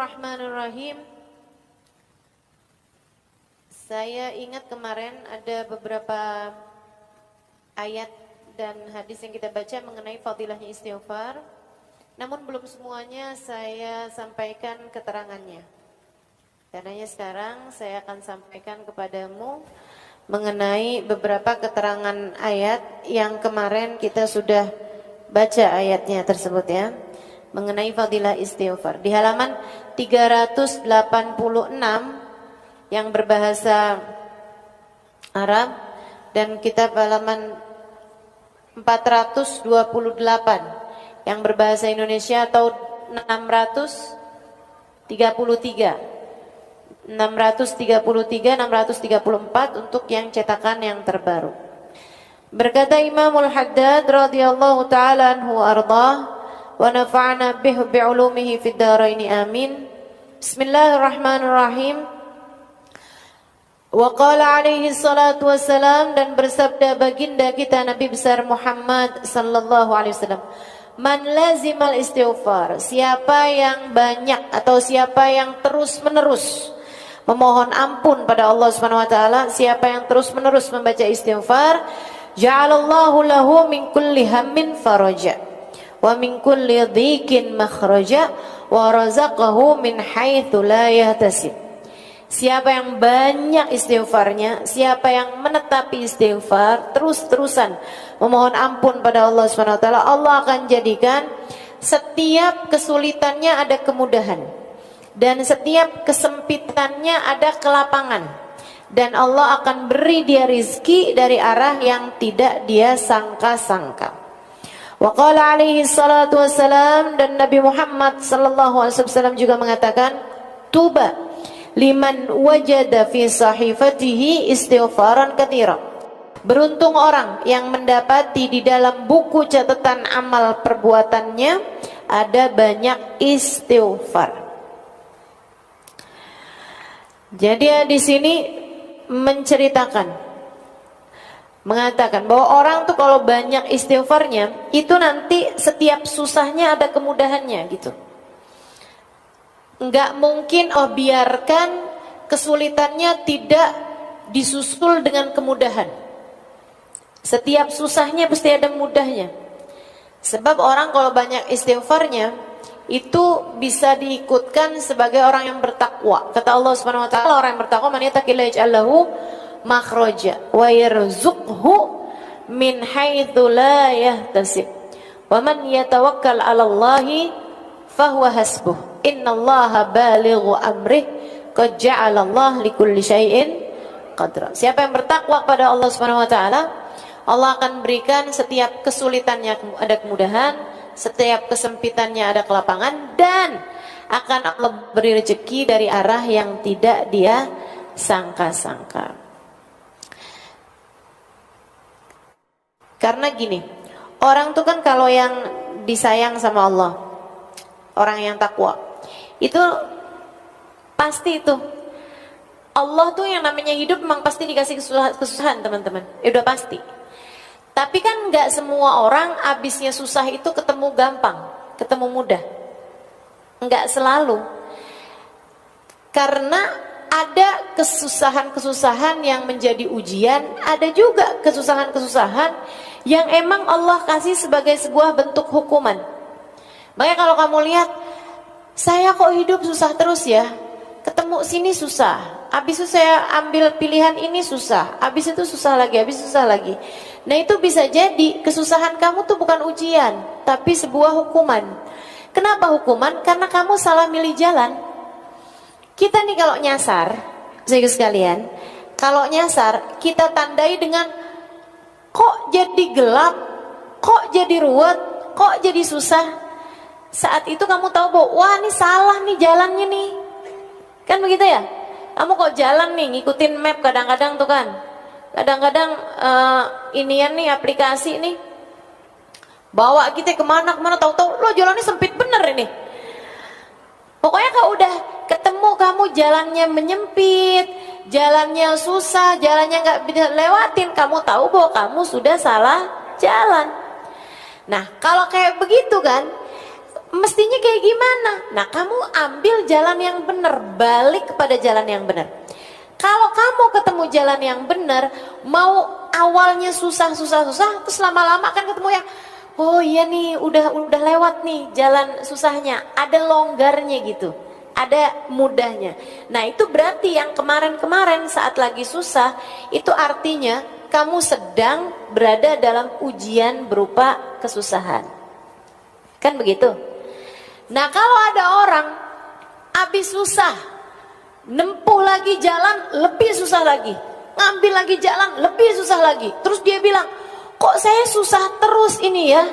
Bismillahirrahmanirrahim. Saya ingat kemarin ada beberapa ayat dan hadis yang kita baca mengenai fadilahnya istighfar. Namun belum semuanya saya sampaikan keterangannya. Karenanya sekarang saya akan sampaikan kepadamu mengenai beberapa keterangan ayat yang kemarin kita sudah baca ayatnya tersebut ya. Mengenai fadilah istighfar di halaman 386 yang berbahasa Arab dan kitab halaman 428 yang berbahasa Indonesia atau 634 untuk yang cetakan yang terbaru. Berkata Imamul Haddad radhiyallahu taala anhu ardah wa nafa'na bi'ulumihi fid dharain amin. Bismillahirrahmanirrahim. Wa qala alaihi salatu wassalam, dan bersabda baginda kita Nabi besar Muhammad sallallahu alaihi wasallam, man lazimal istighfar, siapa yang banyak atau siapa yang terus menerus memohon ampun pada Allah Subhanahu wa taala, siapa yang terus menerus membaca istighfar, ja'alallahu lahu min kulli hammin faraja wa min kulli dhikin makhraja wa razaqahu min haitsu la yahtasib. Siapa yang banyak istighfarnya, siapa yang menetapi istighfar, terus-terusan memohon ampun pada Allah Subhanahu wa taala, Allah akan jadikan setiap kesulitannya ada kemudahan dan setiap kesempitannya ada kelapangan, dan Allah akan beri dia rizki dari arah yang tidak dia sangka-sangka. Wa qala alaihi salatu wassalam, dan Nabi Muhammad sallallahu alaihi wasallam juga mengatakan, tuba liman wajada fi sahifatihi istighfaran katsira. Beruntung orang yang mendapati di dalam buku catatan amal perbuatannya ada banyak istighfar. Jadi di sini menceritakan, mengatakan bahwa orang tuh kalau banyak istighfarnya itu nanti setiap susahnya ada kemudahannya gitu. Enggak mungkin biarkan kesulitannya tidak disusul dengan kemudahan. Setiap susahnya pasti ada mudahnya. Sebab orang kalau banyak istighfarnya itu bisa diikutkan sebagai orang yang bertakwa. Kata Allah Subhanahu wa taala, orang yang bertakwa man yattaqillaha yaj'al lahu makhraja wa yarzuqhu min haitsu la yahtasib wa man yatawakkal 'ala Allahi fahuwa hasbuh innallaha balighu amrih qad ja'ala Allah likulli syai'in qadra. Siapa yang bertakwa kepada Allah Subhanahu wa taala, Allah akan berikan setiap kesulitannya ada kemudahan, setiap kesempitannya ada kelapangan, dan akan Allah beri rezeki dari arah yang tidak dia sangka-sangka. Karena gini, orang tuh kan kalau yang disayang sama Allah, orang yang takwa, itu pasti itu Allah tuh yang namanya hidup memang pasti dikasih kesusahan teman-teman, udah pasti. Tapi kan nggak semua orang abisnya susah itu ketemu gampang, ketemu mudah, nggak selalu. Karena ada kesusahan-kesusahan yang menjadi ujian, ada juga kesusahan-kesusahan yang emang Allah kasih sebagai sebuah bentuk hukuman. Makanya kalau kamu lihat, saya kok hidup susah terus ya, ketemu sini susah, habis itu saya ambil pilihan ini susah, habis itu susah lagi, habis susah lagi. Nah itu bisa jadi kesusahan kamu tuh bukan ujian, tapi sebuah hukuman. Kenapa hukuman? Karena kamu salah milih jalan. Kita nih kalau nyasar, saudara sekalian, kalau nyasar kita tandai dengan kok jadi gelap, kok jadi ruwet, kok jadi susah. Saat itu kamu tahu bahwa wah ini salah nih jalannya nih, kan begitu ya? Kamu kok jalan nih ngikutin map kadang-kadang tuh kan, kadang-kadang inian nih aplikasi nih bawa kita kemana-kemana, tahu-tahu lo jalannya sempit bener ini. Pokoknya kalau udah ketemu kamu jalannya menyempit, jalannya susah, jalannya nggak bisa lewatin, kamu tahu bahwa kamu sudah salah jalan. Nah kalau kayak begitu kan, mestinya kayak gimana? Nah, kamu ambil jalan yang benar, balik kepada jalan yang benar. Kalau kamu ketemu jalan yang benar, mau awalnya susah, terus lama-lama kan ketemu yang, oh iya nih, udah lewat nih jalan susahnya, ada longgarnya gitu, ada mudahnya. Nah, itu berarti yang kemarin-kemarin saat lagi susah, itu artinya kamu sedang berada dalam ujian berupa kesusahan. Kan begitu? Nah, kalau ada orang habis susah, nempuh lagi jalan lebih susah lagi, ngambil lagi jalan lebih susah lagi, terus dia bilang, kok saya susah terus ini ya?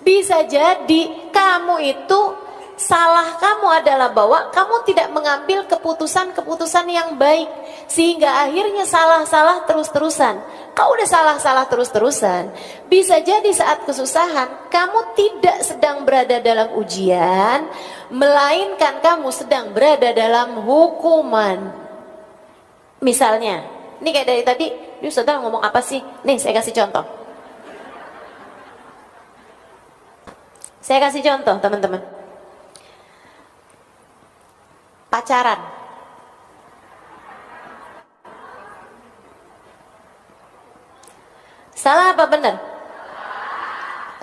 Bisa jadi kamu itu, salah kamu adalah bahwa kamu tidak mengambil keputusan-keputusan yang baik, sehingga akhirnya salah-salah terus-terusan. Kau udah salah-salah terus-terusan, bisa jadi saat kesusahan kamu tidak sedang berada dalam ujian, melainkan kamu sedang berada dalam hukuman. Misalnya, ini kayak dari tadi, Ustaz ngomong apa sih? Nih saya kasih contoh. Saya kasih contoh teman-teman. Pacaran. Salah apa benar?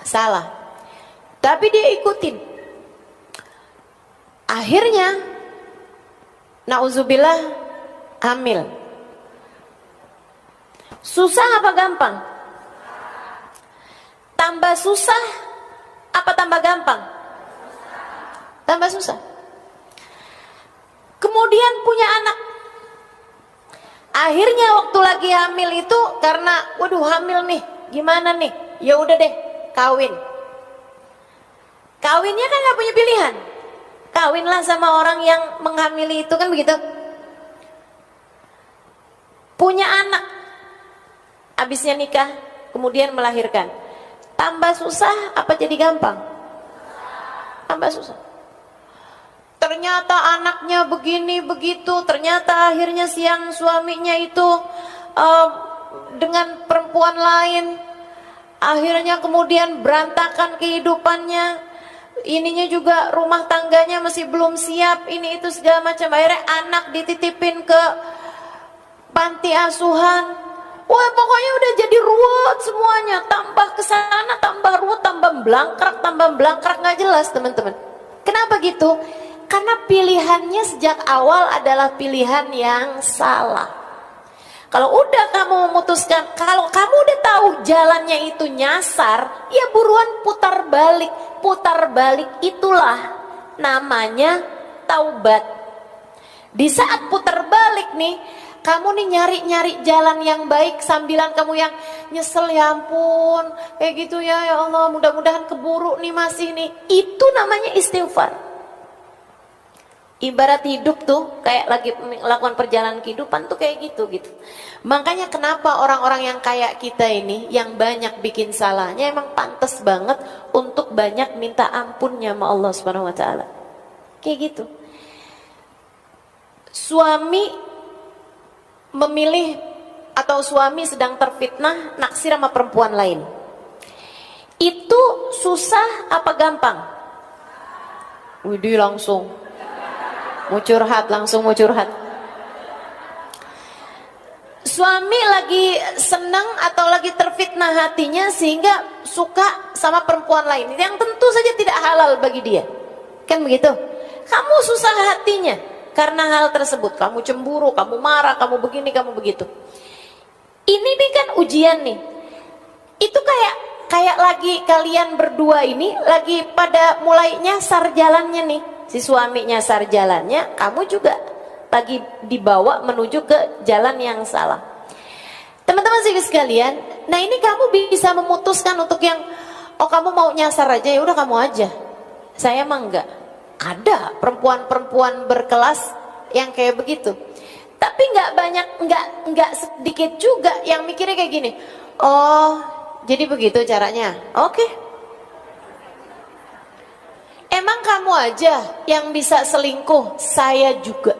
Salah. Tapi dia ikutin. Akhirnya, na'udzubillah, hamil. Susah apa gampang? Tambah susah apa tambah gampang? Tambah susah. Kemudian punya anak. Akhirnya waktu lagi hamil itu karena waduh hamil nih, gimana nih? Ya udah deh, kawin. Kawinnya kan nggak punya pilihan. Kawinlah sama orang yang menghamili itu, kan begitu. Punya anak. Habisnya nikah, kemudian melahirkan. Tambah susah apa jadi gampang? Tambah susah. Ternyata anaknya begini begitu, ternyata akhirnya siang suaminya itu dengan perempuan lain, akhirnya kemudian berantakan kehidupannya, ininya juga rumah tangganya masih belum siap, ini itu segala macam. Akhirnya anak dititipin ke panti asuhan. Wah, pokoknya udah jadi ruwet semuanya, tambah kesana, tambah ruwet, tambah belangkrak nggak jelas teman-teman. Kenapa gitu? Karena pilihannya sejak awal adalah pilihan yang salah. Kalau udah kamu memutuskan, kalau kamu udah tahu jalannya itu nyasar, ya buruan putar balik. Putar balik itulah namanya taubat. Di saat putar balik nih, kamu nih nyari-nyari jalan yang baik, sambilan kamu yang nyesel, ya ampun, kayak gitu ya Allah, mudah-mudahan keburu nih masih nih. Itu namanya istighfar. Ibarat hidup tuh kayak lagi melakukan perjalanan kehidupan tuh kayak gitu. Makanya kenapa orang-orang yang kayak kita ini yang banyak bikin salahnya emang pantas banget untuk banyak minta ampunnya sama Allah Subhanahu wa taala. Kayak gitu. Suami memilih atau suami sedang terfitnah naksir sama perempuan lain. Itu susah apa gampang? Widih langsung langsung mau curhat. Suami lagi senang atau lagi terfitnah hatinya sehingga suka sama perempuan lain yang tentu saja tidak halal bagi dia. Kan begitu? Kamu susah hatinya karena hal tersebut. Kamu cemburu, kamu marah, kamu begini, kamu begitu. Ini nih kan ujian nih. Itu kayak lagi kalian berdua ini lagi pada mulai nyasar jalannya nih. Si suami nyasar jalannya, kamu juga lagi dibawa menuju ke jalan yang salah. Teman-teman sekalian, nah ini kamu bisa memutuskan untuk yang, oh kamu mau nyasar aja, ya udah kamu aja. Saya mah enggak. Ada perempuan-perempuan berkelas yang kayak begitu. Tapi enggak banyak, enggak sedikit juga yang mikirnya kayak gini. Oh, jadi begitu caranya. Oke. Emang kamu aja yang bisa selingkuh? Saya juga.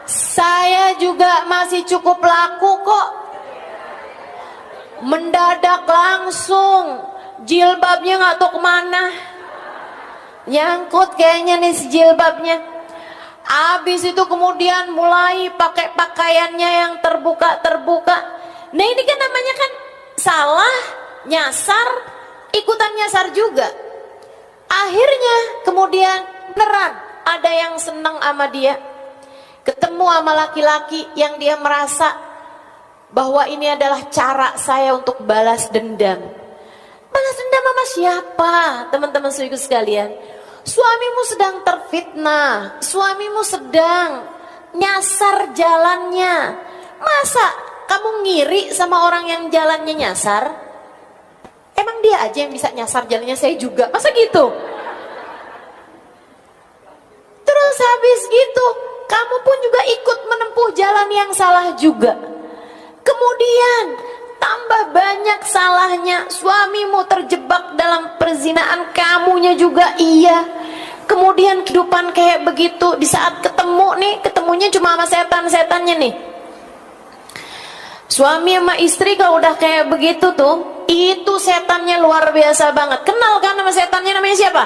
Saya juga masih cukup laku kok. Mendadak langsung jilbabnya nggak tahu kemana. Nyangkut kayaknya nih si jilbabnya. Habis itu kemudian mulai pakai pakaiannya yang terbuka-terbuka. Nah ini kan namanya kan salah, nyasar, ikutan nyasar juga. Akhirnya kemudian beneran ada yang senang sama dia. Ketemu sama laki-laki yang dia merasa bahwa ini adalah cara saya untuk balas dendam. Balas dendam sama siapa? Teman-teman saudaraku sekalian, suamimu sedang terfitnah, suamimu sedang nyasar jalannya. Masa kamu ngiri sama orang yang jalannya nyasar? Emang dia aja yang bisa nyasar jalannya, saya juga. Masa gitu? Terus habis gitu, kamu pun juga ikut menempuh jalan yang salah juga. Kemudian tambah banyak salahnya, suamimu terjebak dalam perzinaan, kamunya juga iya. Kemudian kehidupan kayak begitu, di saat ketemu nih, ketemunya cuma sama setan-setannya nih. Suami sama istri kalau udah kayak begitu tuh, itu setannya luar biasa banget. Kenal kan sama setannya, namanya siapa?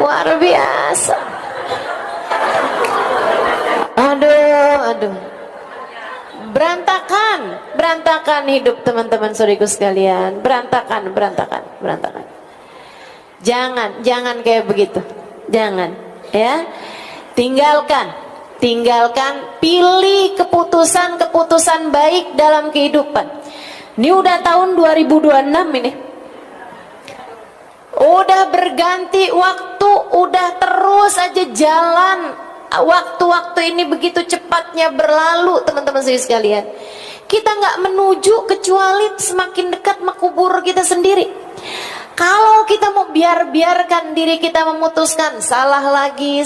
Luar biasa. Aduh. Berantakan hidup teman-teman saudaraku sekalian. Berantakan. Jangan kayak begitu. Jangan, ya. Tinggalkan, pilih keputusan baik dalam kehidupan. Ini udah tahun 2026 ini. Udah berganti waktu, udah terus aja jalan. Waktu-waktu ini begitu cepatnya berlalu, teman-teman sekalian. Kita nggak menuju kecuali semakin dekat mengkubur kita sendiri. Kalau kita mau biarkan diri kita memutuskan salah lagi,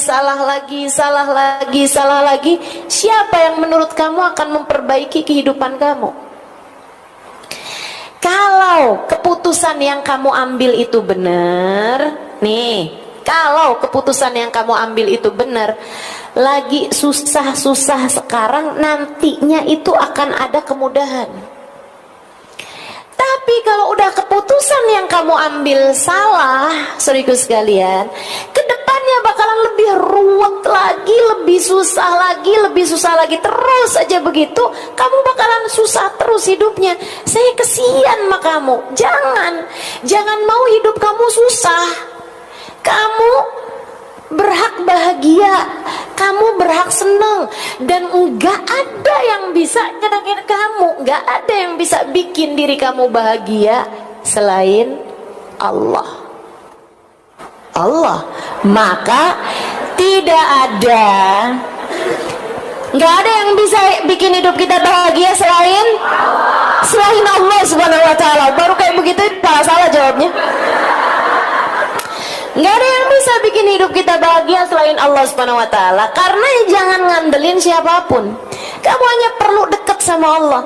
siapa yang menurut kamu akan memperbaiki kehidupan kamu? Kalau keputusan yang kamu ambil itu benar, nih, kalau keputusan yang kamu ambil itu benar, lagi susah-susah sekarang, nantinya itu akan ada kemudahan. Tapi kalau udah keputusan yang kamu ambil salah, saudaraku sekalian, kedepannya bakalan lebih ruwet lagi, lebih susah lagi, terus aja begitu, kamu bakalan susah terus hidupnya. Saya kesian sama kamu. Jangan mau hidup kamu susah. Kamu berhak bahagia, kamu berhak senang, dan enggak ada yang bisa nyenangin kamu, enggak ada yang bisa bikin diri kamu bahagia selain Allah. Maka enggak ada yang bisa bikin hidup kita bahagia selain Allah Subhanahu wa taala. Baru kayak begitu salah jawabnya. Nggak ada yang bisa bikin hidup kita bahagia selain Allah Subhanahu wa taala. Karena jangan ngandelin siapapun. Kamu hanya perlu dekat sama Allah.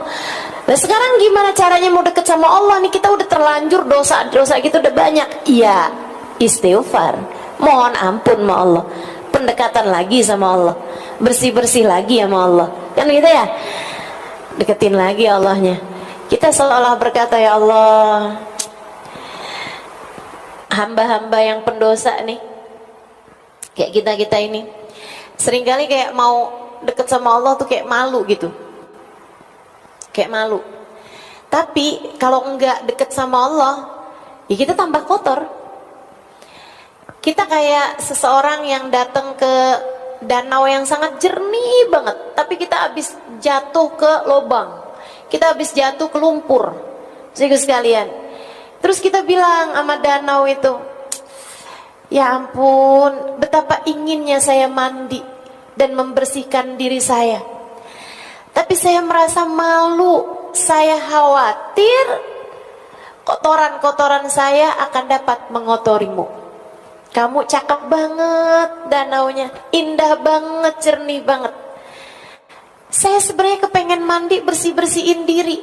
Nah sekarang gimana caranya mau dekat sama Allah nih? Kita udah terlanjur dosa kita udah banyak. Iya, istighfar, mohon ampun sama Allah, pendekatan lagi sama Allah, bersih lagi sama Allah. Kan gitu ya? Deketin lagi Allahnya. Kita seolah berkata, ya Allah, hamba-hamba yang pendosa nih, kayak kita ini, seringkali kayak mau deket sama Allah tuh kayak malu gitu, kayak malu. Tapi kalau enggak deket sama Allah, ya kita tambah kotor. Kita kayak seseorang yang datang ke danau yang sangat jernih banget, tapi kita habis jatuh ke lubang, kita habis jatuh ke lumpur, sekalian. Terus kita bilang sama danau itu, ya ampun, betapa inginnya saya mandi dan membersihkan diri saya. Tapi saya merasa malu, saya khawatir kotoran-kotoran saya akan dapat mengotorimu. Kamu cakep banget danaunya, indah banget, jernih banget. Saya sebenarnya kepengen mandi, bersih-bersihin diri.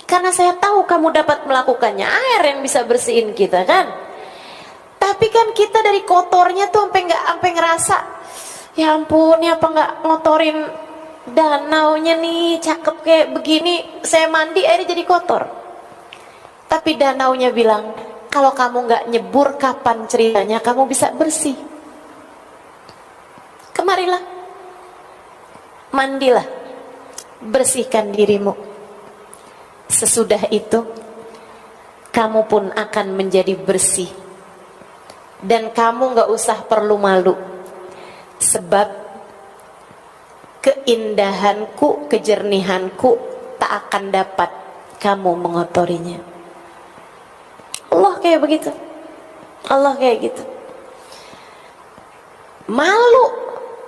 Karena saya tahu kamu dapat melakukannya. Air yang bisa bersihin kita kan. Tapi kan kita dari kotornya tuh sampai ngerasa, ya ampun, ya apa nggak ngotorin danaunya nih cakep kayak begini, saya mandi airnya jadi kotor. Tapi danaunya bilang, kalau kamu nggak nyebur, kapan ceritanya kamu bisa bersih? Kemarilah, mandilah, bersihkan dirimu. Sesudah itu kamu pun akan menjadi bersih. Dan kamu nggak usah perlu malu, sebab keindahanku, kejernihanku tak akan dapat kamu mengotorinya. Allah kayak begitu. Allah kayak gitu. Malu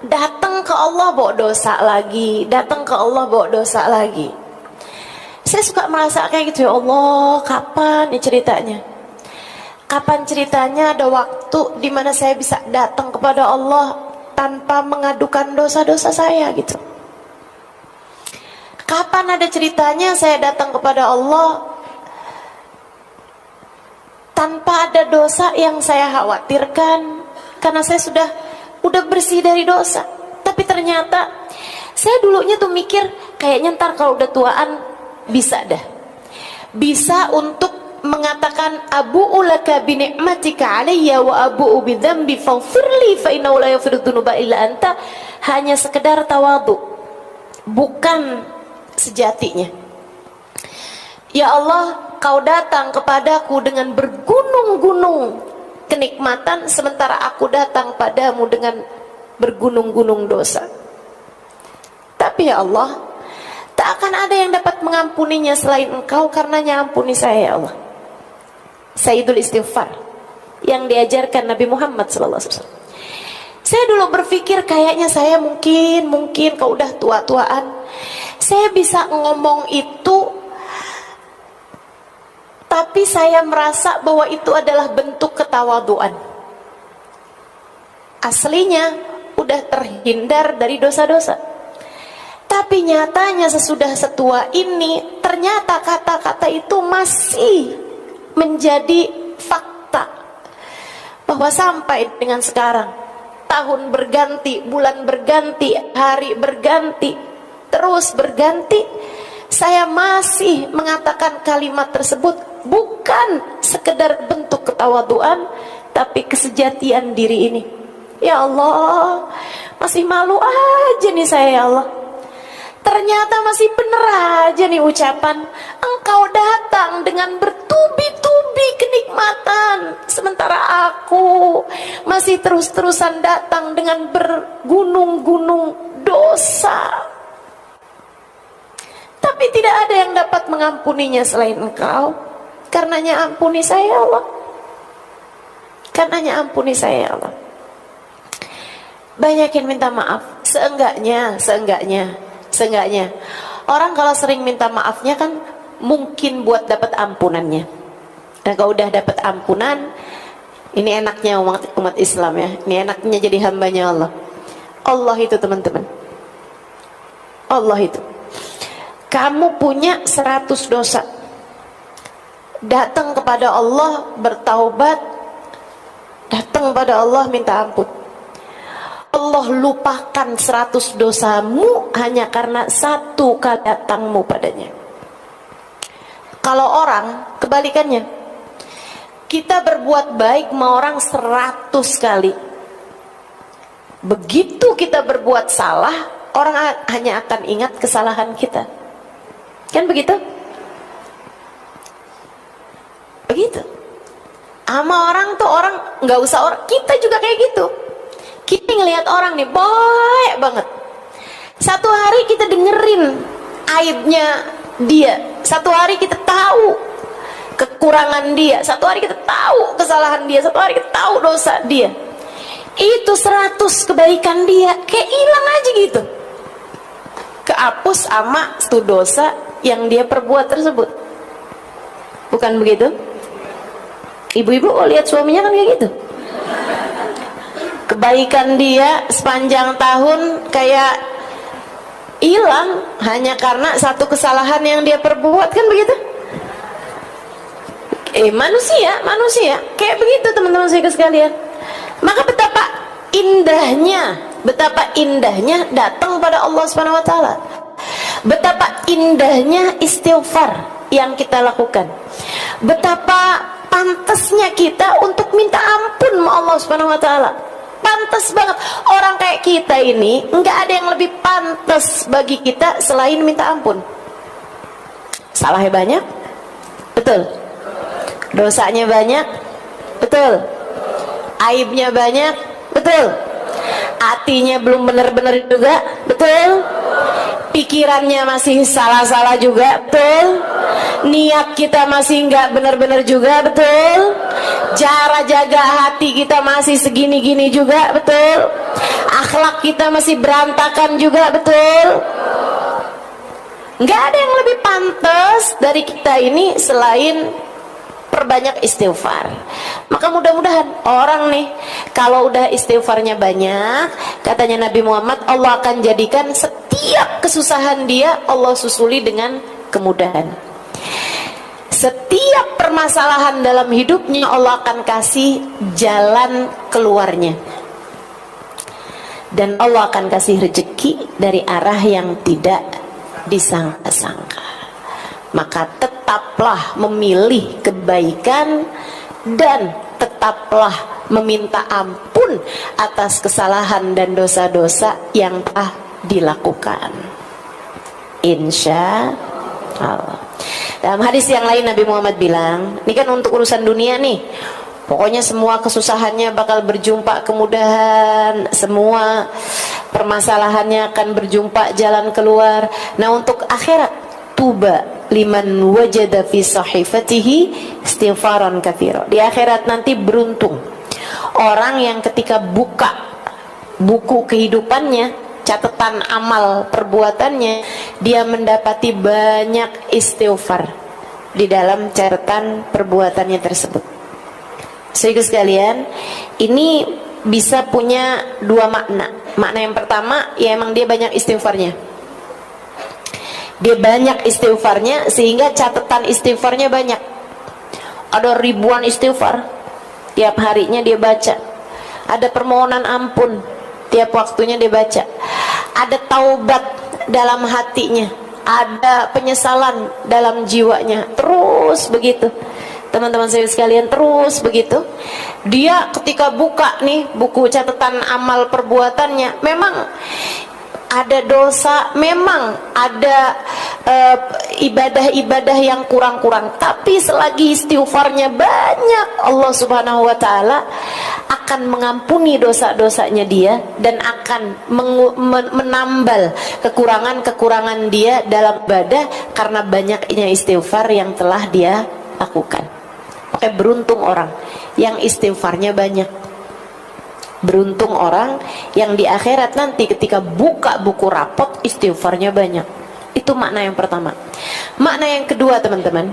datang ke Allah bawa dosa lagi, datang ke Allah bawa dosa lagi. Saya suka merasa kayak gitu, ya Allah, kapan nih ceritanya? Kapan ceritanya ada waktu di mana saya bisa datang kepada Allah tanpa mengadukan dosa-dosa saya gitu? Kapan ada ceritanya saya datang kepada Allah tanpa ada dosa yang saya khawatirkan, karena saya udah bersih dari dosa. Tapi ternyata saya dulunya tuh mikir kayaknya ntar kalau udah tuaan bisa bisa untuk mengatakan abu'u laka bi ni'matika alayya wa abu'u bi dzambi faghfirli fa innahu la yaghfiru dzunuba illa anta, hanya sekedar tawadhu, bukan sejatinya. Ya Allah, kau datang kepadaku dengan bergunung-gunung kenikmatan, sementara aku datang padamu dengan bergunung-gunung dosa. Tapi ya Allah, tak akan ada yang dapat mengampuninya selain Engkau, karenanya ampuni saya ya Allah. Sayyidul Istighfar yang diajarkan Nabi Muhammad SAW. Saya dulu berpikir kayaknya saya mungkin kalau udah tua-tuaan saya bisa ngomong itu, tapi saya merasa bahwa itu adalah bentuk ketawaduan. Aslinya udah terhindar dari dosa-dosa. Tapi nyatanya sesudah setua ini, ternyata kata-kata itu masih menjadi fakta. Bahwa sampai dengan sekarang, tahun berganti, bulan berganti, hari berganti, terus berganti, saya masih mengatakan kalimat tersebut, bukan sekedar bentuk ketawaduan, tapi kesejatian diri ini. Ya Allah, masih malu aja nih saya ya Allah. Ternyata masih bener aja nih ucapan, Engkau datang dengan bertubi-tubi kenikmatan, sementara aku masih terus-terusan datang dengan bergunung-gunung dosa. Tapi tidak ada yang dapat mengampuninya selain Engkau. Karenanya ampuni saya ya Allah. Karenanya ampuni saya ya Allah. Banyakin minta maaf. Seenggaknya orang kalau sering minta maafnya kan mungkin buat dapat ampunannya. Dan kalau udah dapat ampunan, ini enaknya umat Islam ya. Ini enaknya jadi hambanya Allah. Allah itu teman-teman, Allah itu, kamu punya 100 dosa, datang kepada Allah bertaubat, datang kepada Allah minta ampun, Allah lupakan 100 dosamu hanya karena satu kali datangmu padanya. Kalau orang kebalikannya, kita berbuat baik sama orang 100 kali, begitu kita berbuat salah, orang hanya akan ingat kesalahan kita. Kan begitu? Begitu. Sama orang tuh, orang nggak usah orang, kita juga kayak gitu. Kita ngelihat orang nih baik banget, satu hari kita dengerin aibnya dia, satu hari kita tahu kekurangan dia, satu hari kita tahu kesalahan dia, satu hari kita tahu dosa dia. Itu 100 kebaikan dia kayak hilang aja gitu, kehapus sama satu dosa yang dia perbuat tersebut. Bukan begitu? Ibu-ibu kok lihat suaminya kan kayak gitu, kebaikan dia sepanjang tahun kayak hilang hanya karena satu kesalahan yang dia perbuat, kan begitu? Manusia kayak begitu teman-teman saya sekalian. Maka betapa indahnya betapa indahnya datang pada Allah Subhanahu wa taala. Betapa indahnya istighfar yang kita lakukan. Betapa pantasnya kita untuk minta ampun sama Allah Subhanahu wa taala. Pantas banget. Orang kayak kita ini nggak ada yang lebih pantas bagi kita selain minta ampun. Salahnya banyak, betul. Dosanya banyak, betul. Aibnya banyak, betul. Hatinya belum benar-benar juga, betul. Pikirannya masih salah-salah juga, betul. Niat kita masih nggak benar-benar juga, betul. Cara jaga hati kita masih segini-gini juga, betul. Akhlak kita masih berantakan juga, betul. Nggak ada yang lebih pantas dari kita ini selain perbanyak istighfar. Maka mudah-mudahan orang nih kalau udah istighfarnya banyak, katanya Nabi Muhammad, Allah akan jadikan setiap kesusahan dia Allah susuli dengan kemudahan. Setiap permasalahan dalam hidupnya Allah akan kasih jalan keluarnya. Dan Allah akan kasih rezeki dari arah yang tidak disangka-sangka. Maka tetaplah memilih kebaikan dan tetaplah meminta ampun atas kesalahan dan dosa-dosa yang telah dilakukan. Insya Allah. Dalam hadis yang lain Nabi Muhammad bilang, ini kan untuk urusan dunia nih, pokoknya semua kesusahannya bakal berjumpa kemudahan, semua permasalahannya akan berjumpa jalan keluar. Nah untuk akhirat, tuba liman wajada fi sahifatihi istighfaran katsira. Di akhirat nanti beruntung orang yang ketika buka buku kehidupannya, catatan amal perbuatannya, dia mendapati banyak istighfar di dalam catatan perbuatannya tersebut. Saudara sekalian, ini bisa punya dua makna. Makna yang pertama, ya emang dia banyak istighfarnya. Dia banyak istighfarnya sehingga catatan istighfarnya banyak. Ada ribuan istighfar, tiap harinya dia baca. Ada permohonan ampun, tiap waktunya dia baca. Ada taubat dalam hatinya, ada penyesalan dalam jiwanya. Terus begitu, teman-teman saya sekalian, terus begitu. Dia ketika buka nih buku catatan amal perbuatannya, memang ada dosa, memang ada ibadah-ibadah yang kurang-kurang, tapi selagi istighfarnya banyak, Allah Subhanahu wa taala akan mengampuni dosa-dosanya dia dan akan menambal kekurangan-kekurangan dia dalam ibadah karena banyaknya istighfar yang telah dia lakukan. Oke, beruntung orang yang istighfarnya banyak. Beruntung orang yang di akhirat nanti ketika buka buku rapot istighfarnya banyak. Itu makna yang pertama. Makna yang kedua, teman-teman,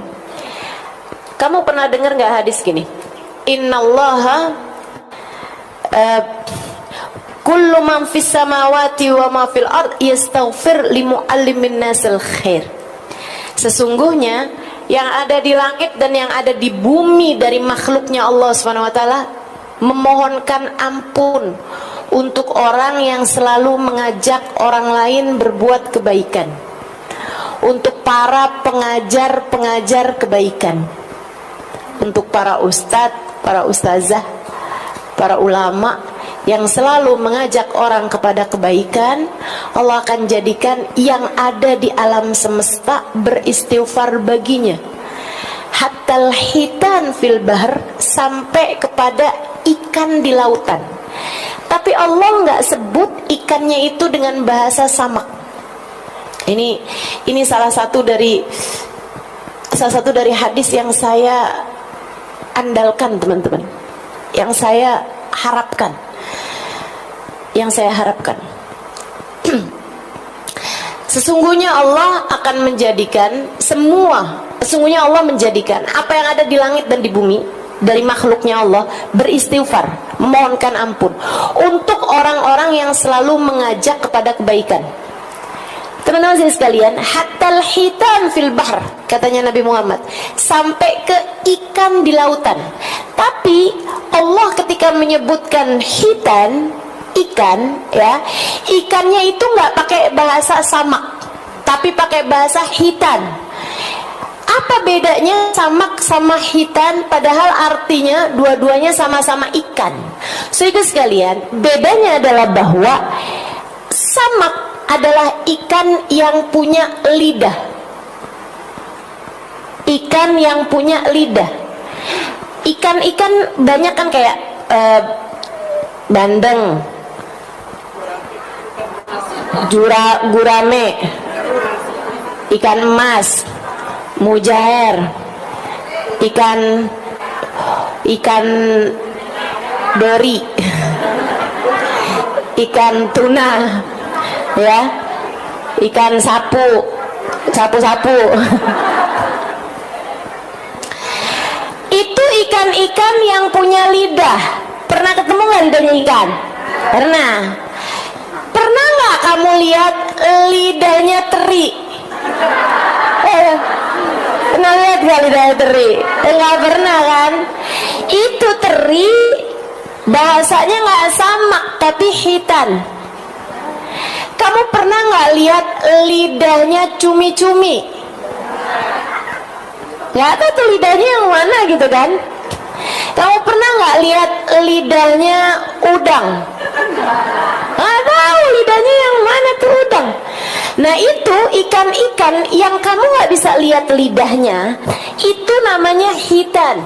kamu pernah dengar nggak hadis gini? Innallaha kullu man fis samawati wa ma fil ard yastaghfir li muallimin nasil khair. Sesungguhnya yang ada di langit dan yang ada di bumi dari makhluknya Allah Subhanahu wa taala memohonkan ampun untuk orang yang selalu mengajak orang lain berbuat kebaikan, untuk para pengajar-pengajar kebaikan, untuk para ustadz, para ustazah, para ulama yang selalu mengajak orang kepada kebaikan. Allah akan jadikan yang ada di alam semesta beristighfar baginya, hatta hitan fil bahr, sampai kepada ikan di lautan. Tapi Allah nggak sebut ikannya itu dengan bahasa samak. Ini salah satu dari hadis yang saya andalkan, teman-teman, yang saya harapkan, sesungguhnya Allah akan menjadikan sesungguhnya Allah menjadikan apa yang ada di langit dan di bumi dari makhluknya Allah beristighfar, memohonkan ampun untuk orang-orang yang selalu mengajak kepada kebaikan. Teman-teman sekalian, hatal hitan fil bahr, katanya Nabi Muhammad, sampai ke ikan di lautan. Tapi Allah ketika menyebutkan hitan, ikan, ya, ikannya itu nggak pakai bahasa samak, tapi pakai bahasa hitan. Apa bedanya samak sama hitan, padahal artinya dua-duanya sama-sama ikan? Saudara sekalian, bedanya adalah bahwa samak adalah ikan yang punya lidah. Ikan yang punya lidah. Ikan-ikan banyak kan kayak bandeng, gurame, ikan emas, mujair, ikan dori, ikan tuna, ya, ikan sapu. Itu ikan-ikan yang punya lidah. Pernah ketemu nggak lidahnya ikan? Pernah. Pernah nggak kamu lihat lidahnya teri? Pernah lihat nggak lidahnya teri? Nggak pernah kan? Itu teri bahasanya nggak samak tapi hitan. Kamu pernah nggak lihat lidahnya cumi-cumi? Nggak tahu tuh lidahnya yang mana gitu kan? Kamu pernah nggak lihat lidahnya udang? Nggak tahu lidahnya yang mana tuh udang. Nah itu ikan-ikan yang kamu nggak bisa lihat lidahnya, itu namanya hitan.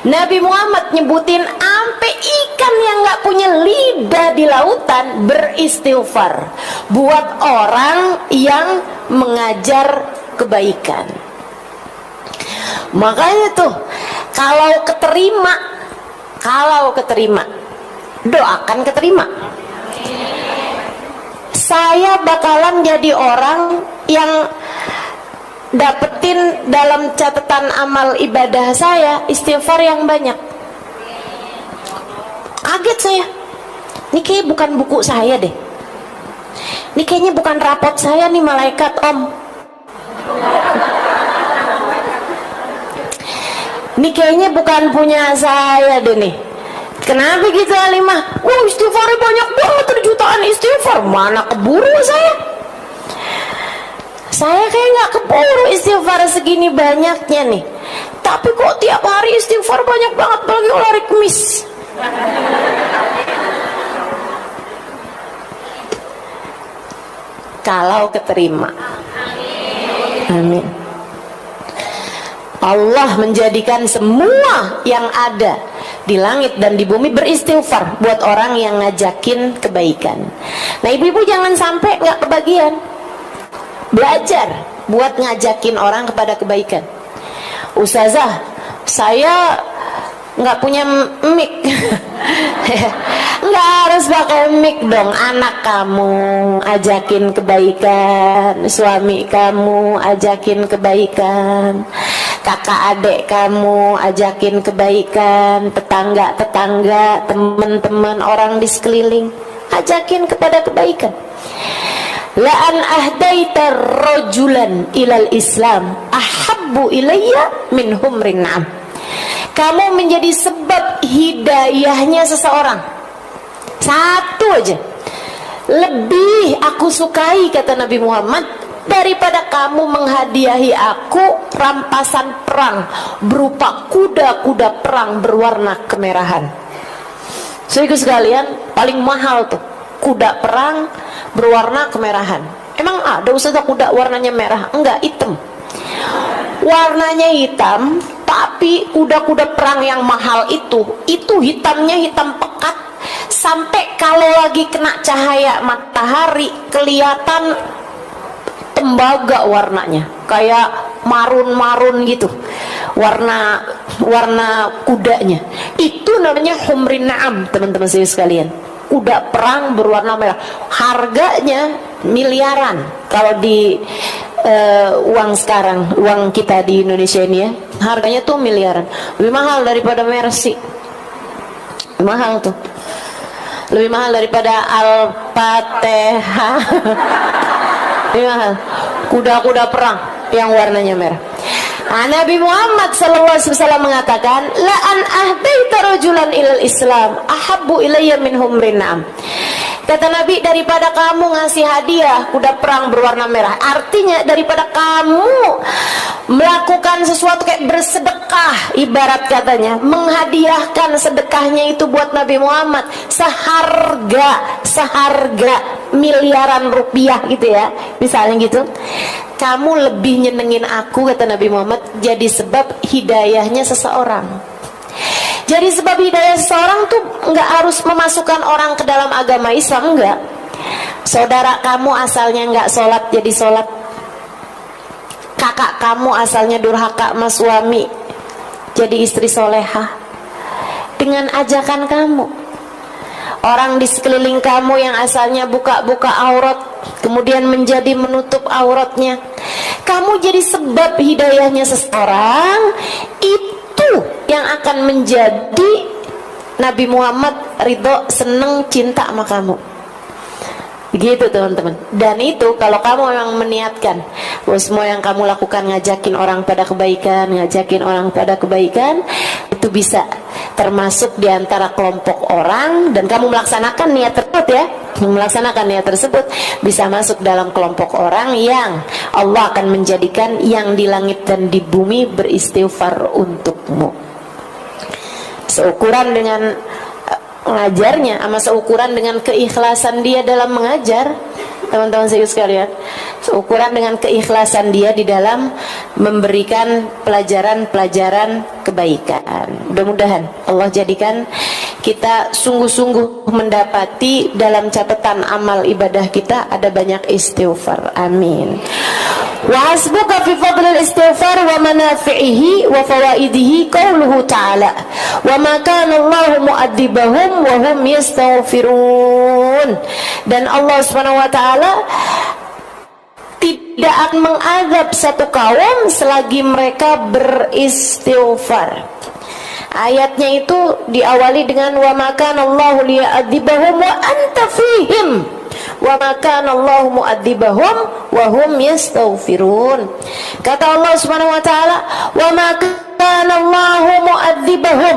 Nabi Muhammad nyebutin ampe ikan yang nggak punya lidah di lautan beristighfar buat orang yang mengajar kebaikan. Makanya tuh kalau keterima doakan keterima. Saya bakalan jadi orang yang dapetin dalam catatan amal ibadah saya istighfar yang banyak. Kaget saya. Ini kayaknya bukan buku saya deh. Ini kayaknya bukan rapot saya nih malaikat om. Ini kayaknya bukan punya saya deh nih. Kenapa gitu Alimah? Wah istighfarnya banyak banget, 3 jutaan istighfar. Mana keburu saya? Saya kayak nggak keburu istighfar segini banyaknya nih. Tapi kok tiap hari istighfar banyak banget, apalagi kalau hari Kamis. Kalau keterima. Amin. Allah menjadikan semua yang ada di langit dan di bumi beristighfar buat orang yang ngajakin kebaikan. Nah ibu-ibu jangan sampai nggak kebagian. Belajar buat ngajakin orang kepada kebaikan. Ustazah, saya nggak punya mic. Nggak harus pakai mic dong. Anak kamu ajakin kebaikan, suami kamu ajakin kebaikan, kakak adik kamu ajakin kebaikan, tetangga-tetangga, teman-teman, orang di sekeliling ajakin kepada kebaikan. La'an ahdaita rajulan ilal Islam ahabbu ilayya min humrin na'am. Kamu menjadi sebab hidayahnya seseorang. Satu aja. Lebih aku sukai, kata Nabi Muhammad, daripada kamu menghadiahi aku rampasan perang berupa kuda-kuda perang berwarna kemerahan. Saudara sekalian, paling mahal tuh kuda perang berwarna kemerahan. Emang ada Ustazah kuda warnanya merah? Enggak, hitam. Warnanya hitam, tapi kuda-kuda perang yang mahal itu hitamnya hitam pekat, sampai kalau lagi kena cahaya matahari kelihatan tembaga warnanya, kayak marun-marun gitu warna kudanya. Itu namanya humrin na'am, teman-teman sekalian. Kuda perang berwarna merah, harganya miliaran kalau di uang sekarang, uang kita di Indonesia ini ya, harganya tuh miliaran. Lebih mahal daripada Mercy, mahal tuh, lebih mahal daripada Al-Fatihah. Lebih mahal kuda-kuda perang yang warnanya merah. Nabi Muhammad SAW mengatakan, la an ahdaita rajulan ilal Islam ahabbu ilayya min humrin na'am. Kata Nabi, daripada kamu ngasih hadiah kuda perang berwarna merah, artinya daripada kamu melakukan sesuatu kayak bersedekah, ibarat katanya menghadiahkan sedekahnya itu buat Nabi Muhammad seharga miliaran rupiah gitu ya, misalnya gitu, kamu lebih nyenengin aku, kata Nabi Muhammad, jadi sebab hidayahnya seseorang. Jadi sebab hidayah seseorang tuh nggak harus memasukkan orang ke dalam agama Islam, enggak. Saudara kamu asalnya nggak sholat jadi sholat, kakak kamu asalnya durhaka sama suami jadi istri solehah dengan ajakan kamu. Orang di sekeliling kamu yang asalnya buka-buka aurat kemudian menjadi menutup auratnya, kamu jadi sebab hidayahnya seseorang, itu yang akan menjadi Nabi Muhammad ridho, seneng, cinta sama kamu. Begitu teman-teman. Dan itu kalau kamu memang meniatkan bahwa semua yang kamu lakukan ngajakin orang pada kebaikan, itu bisa termasuk di antara kelompok orang, dan kamu melaksanakan niat tersebut ya, bisa masuk dalam kelompok orang yang Allah akan menjadikan yang di langit dan di bumi beristighfar untukmu. Seukuran dengan mengajarnya, sama seukuran dengan keikhlasan dia dalam mengajar, teman-teman sekalian, seukuran dengan keikhlasan dia di dalam memberikan pelajaran-pelajaran kebaikan. Mudah-mudahan Allah jadikan kita sungguh-sungguh mendapati dalam catatan amal ibadah kita ada banyak istighfar. Amin. Wa hasbuka fi fadlil istighfar wa manafi'ihi wa fawaidihi qauluhu ta'ala wa ma kana Allahu mu'adzibahum wa hum yastaghfirun. Dan Allah Subhanahu wa taala tidak akan mengazab satu kaum selagi mereka beristighfar. Ayatnya itu diawali dengan wa ma kana Allahu liya'adzibahum wa anta fihim wa ma kana Allahu mu'adzibahum wa hum yastaghfirun. Kata Allah Subhanahu wa taala, wa ma kana Allahu mu'adzibahum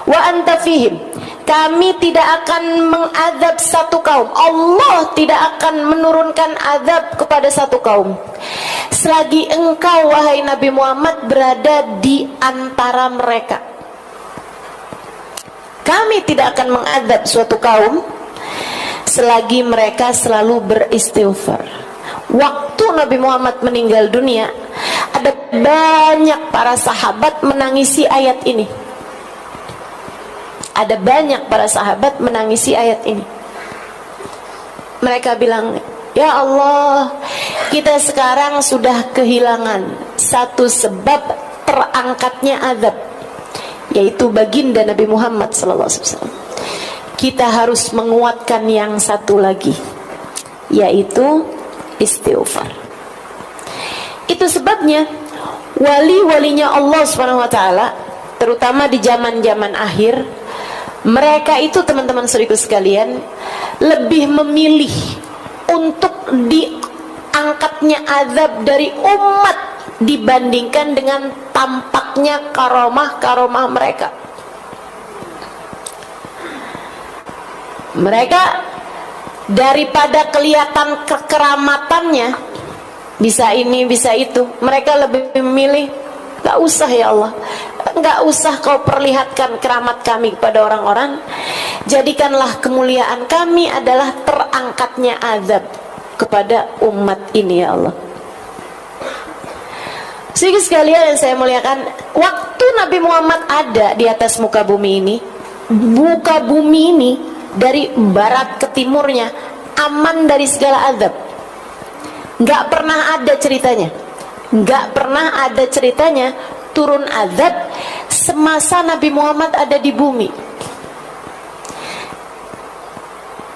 wa anta fihim. Kami tidak akan mengadab satu kaum, Allah tidak akan menurunkan azab kepada satu kaum selagi engkau wahai Nabi Muhammad berada di antara mereka. Kami tidak akan mengadab suatu kaum selagi mereka selalu beristighfar. Waktu Nabi Muhammad meninggal dunia, ada banyak para sahabat menangisi ayat ini. Ada banyak para sahabat menangisi ayat ini. Mereka bilang, ya Allah, kita sekarang sudah kehilangan satu sebab terangkatnya azab, yaitu baginda Nabi Muhammad SAW. Kita harus menguatkan yang satu lagi, yaitu istighfar. Itu sebabnya wali-walinya Allah SWT, terutama di zaman-zaman akhir, mereka itu teman-teman saudaraku sekalian lebih memilih untuk diangkatnya azab dari umat dibandingkan dengan tampaknya karomah-karomah mereka. Mereka daripada kelihatan kekeramatannya, bisa ini bisa itu, mereka lebih memilih gak usah ya Allah, gak usah kau perlihatkan keramat kami kepada orang-orang, jadikanlah kemuliaan kami adalah terangkatnya azab kepada umat ini ya Allah. Sehingga sekalian yang saya muliakan, waktu Nabi Muhammad ada di atas muka bumi ini dari barat ke timurnya aman dari segala azab. Gak pernah ada ceritanya turun azab semasa Nabi Muhammad ada di bumi.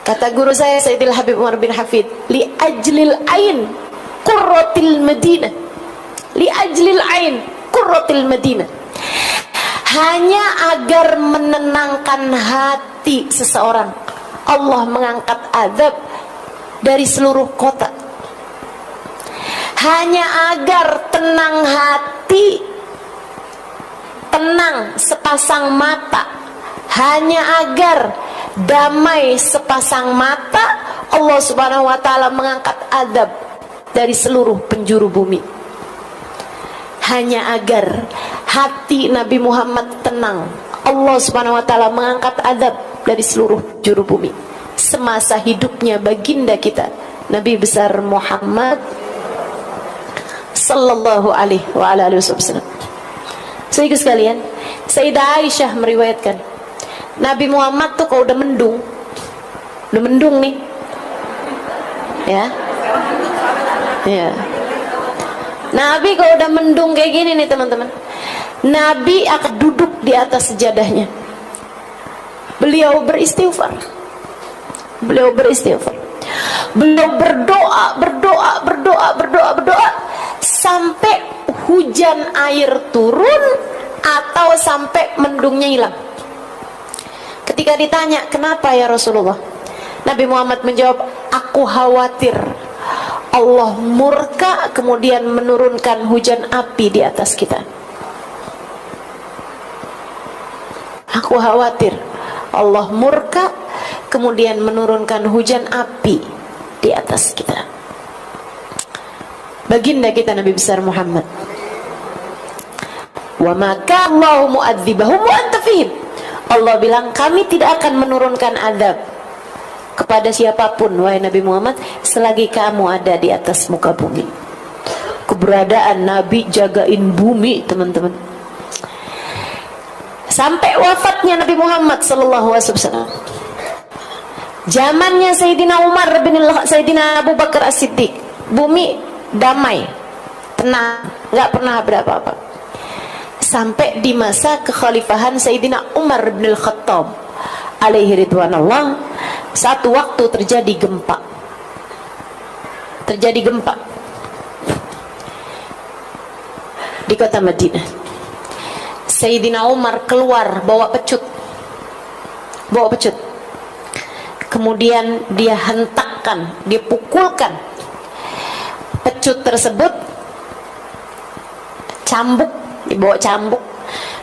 Kata guru saya Sayyidil Habib Umar bin Hafid, li ajlil ain qurratil Madinah, li ajlil ain qurratil Madinah, hanya agar menenangkan hati seseorang, Allah mengangkat azab dari seluruh kota. Hanya agar tenang hati, tenang sepasang mata, hanya agar damai sepasang mata, Allah Subhanahu wa taala mengangkat azab dari seluruh penjuru bumi. Hanya agar hati Nabi Muhammad tenang, Allah Subhanahu wa taala mengangkat azab dari seluruh penjuru bumi semasa hidupnya baginda kita Nabi besar Muhammad sallallahu alaihi wasallam. Saudara sekalian, Sayyidah Aisyah meriwayatkan, Nabi Muhammad tuh kalau udah mendung nih, ya. Nabi kalau udah mendung kayak gini nih teman-teman, Nabi akan duduk di atas sejadahnya. Beliau beristighfar. Beliau berdoa sampai hujan air turun atau sampai mendungnya hilang. Ketika ditanya, kenapa ya Rasulullah? Nabi Muhammad menjawab, aku khawatir Allah murka kemudian menurunkan hujan api di atas kita. Aku khawatir Allah murka kemudian menurunkan hujan api di atas kita. Baginda kita Nabi besar Muhammad, wa maka Allahu mu'adzibahum wa anta fihim. Allah bilang, kami tidak akan menurunkan azab kepada siapapun wahai Nabi Muhammad selagi kamu ada di atas muka bumi. Keberadaan Nabi jagain bumi teman-teman, sampai wafatnya Nabi Muhammad sallallahu alaihi wasallam. Zamannya Sayyidina Umar bin Sayyidina Abu Bakar As-Siddiq, bumi damai, tenang, nggak pernah berapa-apa. Sampai di masa kekhalifahan Sayyidina Umar bin Al-Khattab alaihi ridwanallah, satu waktu terjadi gempa. Di kota Madinah. Sayyidina Umar keluar bawa pecut. Kemudian dia hentakkan, dia pukulkan pecut tersebut, dibawa cambuk,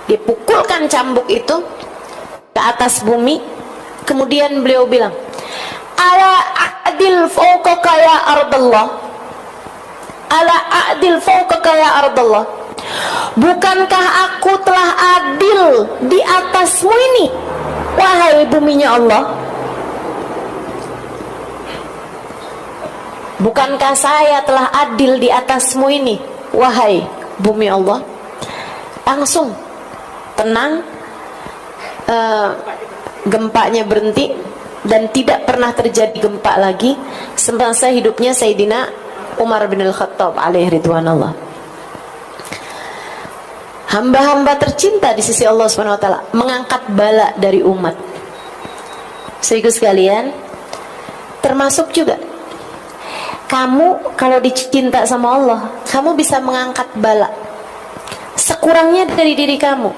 dipukulkan cambuk itu ke atas bumi. Kemudian beliau bilang, ala a'dil fawqaka ya ardallah, ala a'dil fawqaka ya ardallah, bukankah aku telah adil di atasmu ini wahai buminya Allah? Bukankah saya telah adil di atasmu ini wahai bumi Allah? Langsung tenang, gempanya berhenti dan tidak pernah terjadi gempa lagi semasa hidupnya Sayyidina Umar bin Al-Khattab alaihi ridwanallah. Hamba-hamba tercinta di sisi Allah Subhanahu wa taala mengangkat bala dari umat. Saudara sekalian, termasuk juga kamu kalau dicinta sama Allah, kamu bisa mengangkat bala sekurangnya dari diri kamu,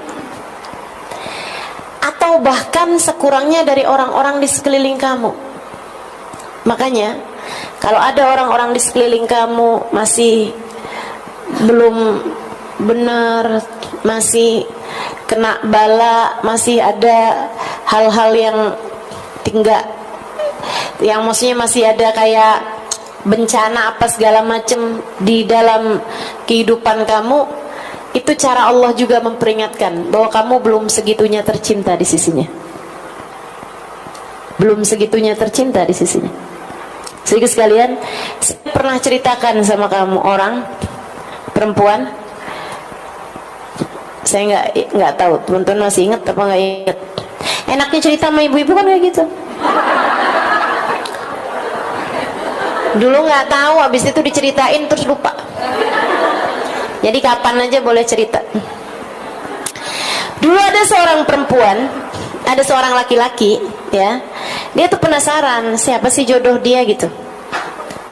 atau bahkan sekurangnya dari orang-orang di sekeliling kamu. Makanya kalau ada orang-orang di sekeliling kamu masih belum benar, masih kena bala, masih ada hal-hal yang yang maksudnya masih ada kayak bencana apa segala macam di dalam kehidupan kamu, itu cara Allah juga memperingatkan bahwa kamu belum segitunya tercinta di sisinya. Sehingga sekalian, saya pernah ceritakan sama kamu orang perempuan, saya nggak tahu teman-teman masih ingat apa nggak ingat. Enaknya cerita sama ibu-ibu kan kayak gitu. Dulu nggak tahu, habis itu diceritain terus lupa. Jadi kapan aja boleh cerita. Dulu ada seorang perempuan, ada seorang laki-laki, ya. Dia tuh penasaran siapa sih jodoh dia gitu.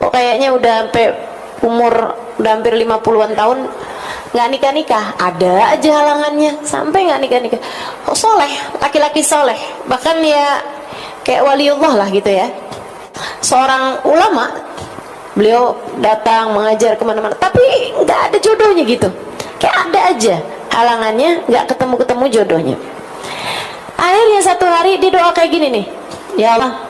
Kok kayaknya udah sampai umur udah hampir 50-an tahun nggak nikah-nikah. Ada aja halangannya sampai nggak nikah-nikah. Kok soleh, laki-laki soleh, bahkan ya kayak waliullah lah gitu ya. Seorang ulama, beliau datang mengajar kemana-mana, tapi nggak ada jodohnya gitu. Kayak ada aja halangannya, nggak ketemu jodohnya. akhirnya satu hari dia doa kayak gini nih, ya Allah,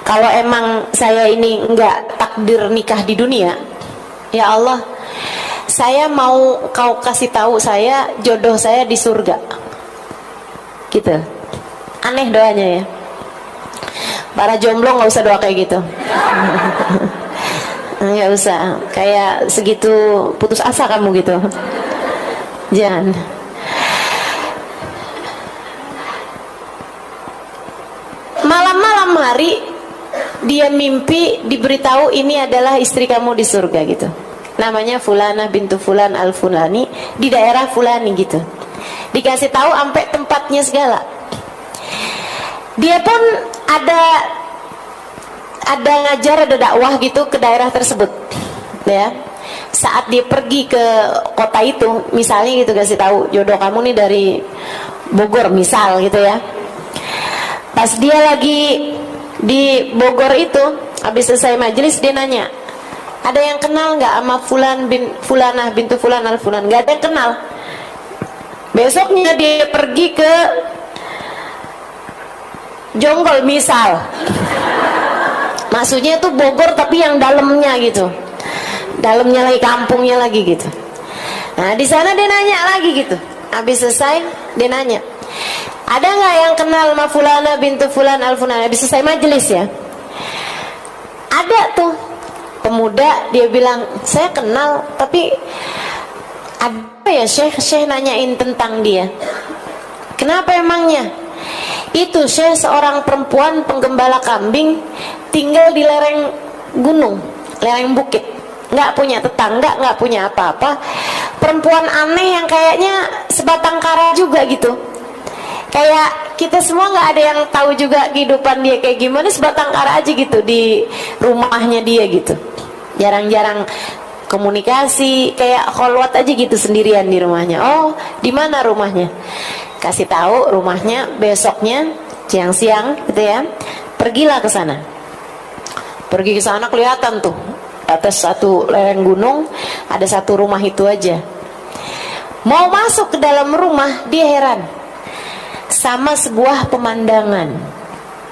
kalau emang saya ini enggak takdir nikah di dunia, ya Allah, saya mau kau kasih tahu saya jodoh saya di surga. Gitu. Aneh doanya ya. Para jomblo nggak usah doa kayak gitu. Nggak usah. Kayak segitu putus asa kamu gitu. Jangan. Malam-malam hari dia mimpi diberitahu ini adalah istri kamu di surga gitu. Namanya Fulana bintu Fulan al-Fulani di daerah Fulani gitu. Dikasih tahu sampai tempatnya segala. Dia pun ada ngajar, ada dakwah gitu ke daerah tersebut. Ya. Saat dia pergi ke kota itu, misalnya gitu kasih tahu jodoh kamu nih dari Bogor misal gitu ya. Pas dia lagi di Bogor itu, habis selesai majelis dia nanya, ada yang kenal nggak sama Fulanah bintu Fulan al-Fulan? Nggak ada yang kenal. Besoknya dia pergi ke Jonggol misal, maksudnya itu Bogor tapi yang dalamnya gitu, dalamnya lagi, kampungnya lagi gitu. Nah di sana dia nanya lagi gitu, habis selesai dia nanya, ada nggak yang kenal sama Fulana bintu Fulan al-Fulan? Habis selesai majelis ya, ada tuh pemuda, dia bilang saya kenal tapi apa ya Syekh nanyain tentang dia. Kenapa emangnya? Itu Syekh seorang perempuan penggembala kambing, tinggal di lereng gunung, lereng bukit, nggak punya tetangga, nggak punya apa-apa. Perempuan aneh yang kayaknya sebatang kara juga gitu. Kayak kita semua nggak ada yang tahu juga kehidupan dia kayak gimana, sebatang kara aja gitu di rumahnya dia gitu. Jarang-jarang komunikasi, kayak kholwat aja gitu sendirian di rumahnya. Oh, di mana rumahnya? Kasih tahu rumahnya, besoknya siang-siang gitu ya. Pergilah ke sana. Pergi ke sana kelihatan tuh atas satu lereng gunung ada satu rumah itu aja. Mau masuk ke dalam rumah dia heran sama sebuah pemandangan.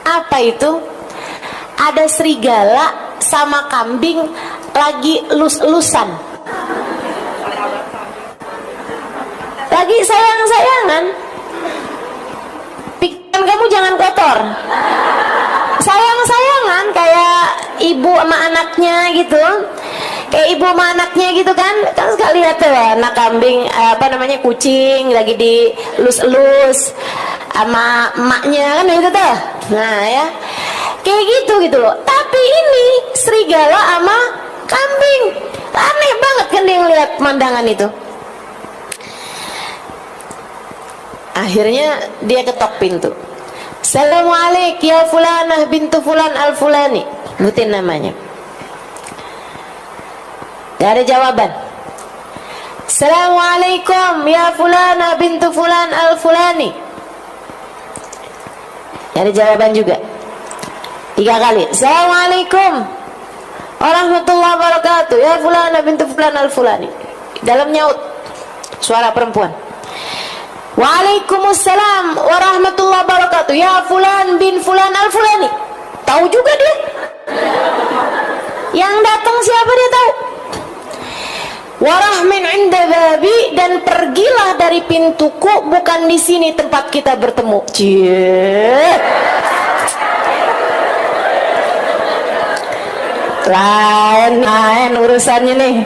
Apa itu? Ada serigala sama kambing lagi elus-elusan, lagi sayang-sayangan. Pikiran kamu jangan kotor. Sayang-sayangan kayak ibu sama anaknya gitu. Kayak ibu sama anaknya gitu kan. Kan suka lihat tuh anak kambing, kucing lagi dielus-elus sama emaknya kan itu tuh. Nah ya, kayak gitu loh. Tapi ini serigala sama kambing, aneh banget kan dia ngeliat pemandangan itu. Akhirnya dia ketok pintu. Assalamualaikum ya Fulanah bintu Fulan al-Fulani, sebutin namanya. Gak ada jawaban. Assalamualaikum ya Fulanah bintu Fulan al-Fulani. Gak ada jawaban juga. 3 kali. Assalamualaikum warahmatullahi wabarakatuh ya Fulanah bintu Fulan al-Fulani. Dalam nyaut suara perempuan. Waalaikumsalam warahmatullahi wabarakatuh ya Fulan bin Fulan al-Fulani. Tahu juga dia. Yang datang siapa dia tahu. Warahmin inda babi, dan pergilah dari pintuku, bukan di sini tempat kita bertemu. Cie. Lain urusannya nih.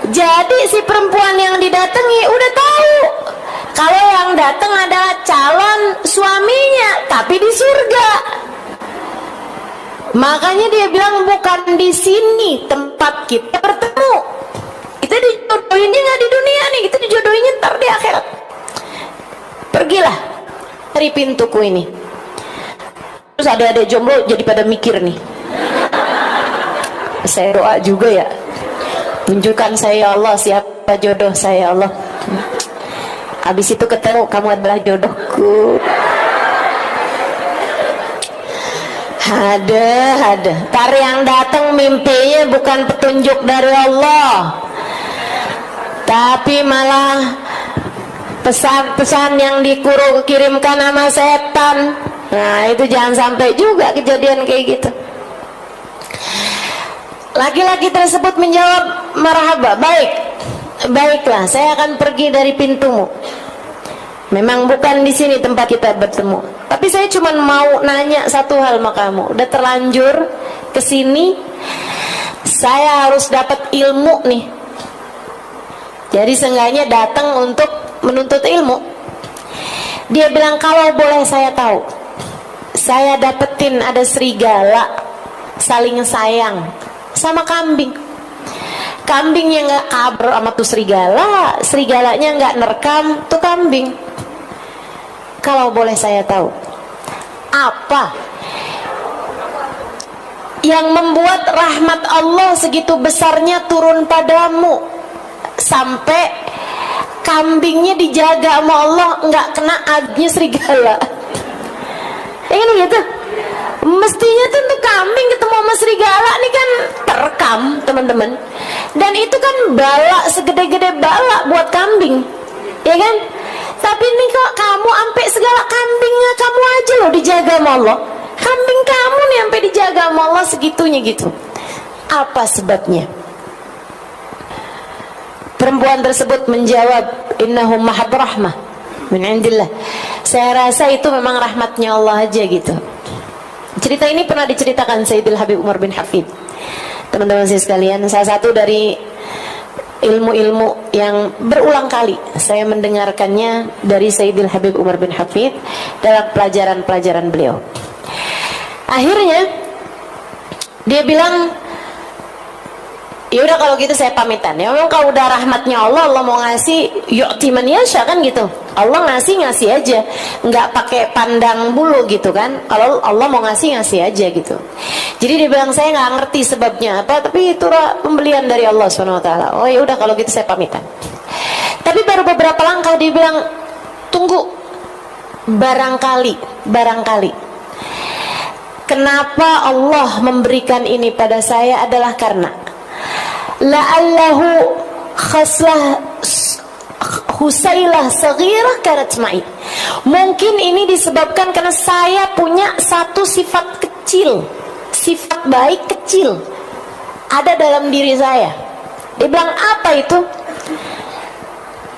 Jadi si perempuan yang didatangi udah tahu kalau yang datang adalah calon suaminya, tapi di surga. Makanya dia bilang bukan di sini tempat kita bertemu. Kita dijodohinnya nggak di dunia nih, kita dijodohinnya ntar di akhirat. Pergilah dari pintuku ini. Terus ada jomblo jadi pada mikir nih. Saya doa juga ya. Tunjukkan saya ya Allah siapa jodoh saya ya Allah. Habis itu ketemu kamu adalah jodohku. Ada. Tar yang datang mimpinya bukan petunjuk dari Allah, tapi malah pesan-pesan yang kirimkan sama setan. Nah itu jangan sampai juga kejadian kayak gitu. Laki-laki tersebut menjawab, marhaba, baiklah, saya akan pergi dari pintumu. Memang bukan di sini tempat kita bertemu, tapi saya cuma mau nanya satu hal sama kamu. Udah terlanjur ke sini, saya harus dapat ilmu nih. Jadi seenggaknya datang untuk menuntut ilmu. Dia bilang, kalau boleh saya tahu, saya dapetin ada serigala saling sayang sama kambing. Kambingnya nggak kabur sama tuh serigala, serigalanya nggak nerekam tuh kambing. Kalau boleh saya tahu, apa yang membuat rahmat Allah segitu besarnya turun padamu sampai kambingnya dijaga sama Allah nggak kena adnya serigala? Ini gitu. Mestinya tuh untuk kambing ketemu sama serigala nih kan terekam, teman-teman. Dan itu kan bala, segede-gede bala buat kambing, ya kan? Tapi ini kok kamu sampai segala kambingnya kamu aja loh dijaga sama Allah. Kambing kamu nih sampai dijaga sama Allah segitunya gitu. Apa sebabnya? Perempuan tersebut menjawab, innahu mahad rahmah min indillah. Saya rasa itu memang rahmatnya Allah aja gitu. Cerita ini pernah diceritakan Sayyidil Habib Umar bin Hafid. Teman-teman saya sekalian, salah satu dari ilmu-ilmu yang berulang kali saya mendengarkannya dari Sayyidil Habib Umar bin Hafid dalam pelajaran-pelajaran beliau. Akhirnya dia bilang, ya udah kalau gitu saya pamitan. Ya memang kalau udah rahmatnya Allah, Allah mau ngasih yu'ti man yasha kan gitu. Allah ngasih aja, nggak pakai pandang bulu gitu kan. Kalau Allah mau ngasih aja gitu. Jadi dia bilang, saya nggak ngerti sebabnya apa, tapi itu pembelian dari Allah SWT. Oh ya udah kalau gitu saya pamitan. Tapi baru beberapa langkah dia bilang, tunggu, barangkali. Kenapa Allah memberikan ini pada saya adalah karena la'allahu khaslah Husailah saghirah kanat ma'i. Mungkin ini disebabkan karena saya punya satu sifat kecil, sifat baik kecil ada dalam diri saya. Dia bilang, apa itu?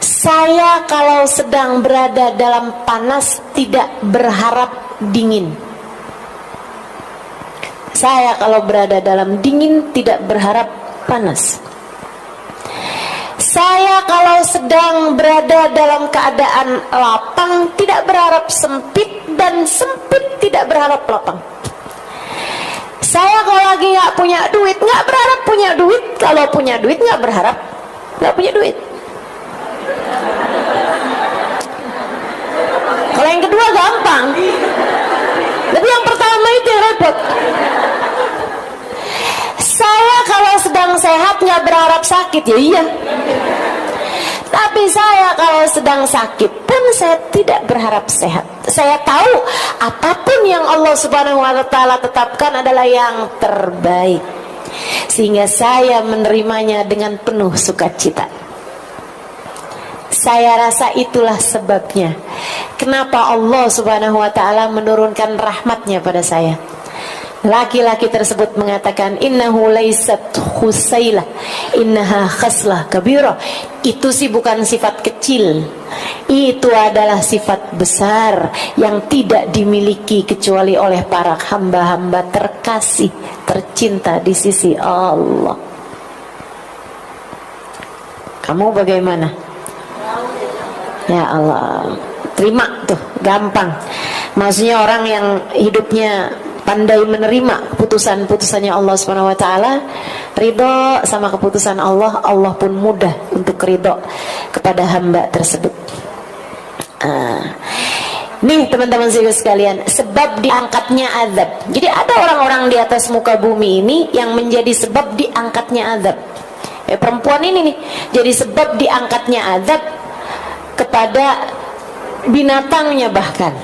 Saya kalau sedang berada dalam panas tidak berharap dingin. Saya kalau berada dalam dingin tidak berharap panas. Saya kalau sedang berada dalam keadaan lapang tidak berharap sempit, dan sempit tidak berharap lapang. Saya kalau lagi nggak punya duit nggak berharap punya duit, kalau punya duit nggak berharap nggak punya duit. Kalau yang kedua gampang, tapi yang pertama itu yang repot. Saya kalau sedang sehat nggak berharap sakit, ya iya. Tapi saya kalau sedang sakit pun saya tidak berharap sehat. Saya tahu apapun yang Allah Subhanahu wa Ta'ala tetapkan adalah yang terbaik, sehingga saya menerimanya dengan penuh sukacita. Saya rasa itulah sebabnya kenapa Allah Subhanahu wa Ta'ala menurunkan rahmatnya pada saya. Laki-laki tersebut mengatakan, innahu laysat khusailah, innaha khaslah kabirah. Itu sih bukan sifat kecil, itu adalah sifat besar yang tidak dimiliki kecuali oleh para hamba-hamba terkasih, tercinta di sisi Allah. Kamu bagaimana? Ya Allah, terima tuh, gampang. Maksudnya orang yang hidupnya pandai menerima keputusan-keputusannya Allah Subhanahu wa Ta'ala, ridho sama keputusan Allah, Allah pun mudah untuk ridho kepada hamba tersebut. Nih teman-teman sekalian, sebab diangkatnya azab. Jadi ada orang-orang di atas muka bumi ini yang menjadi sebab diangkatnya azab. Perempuan ini nih jadi sebab diangkatnya azab kepada binatangnya, bahkan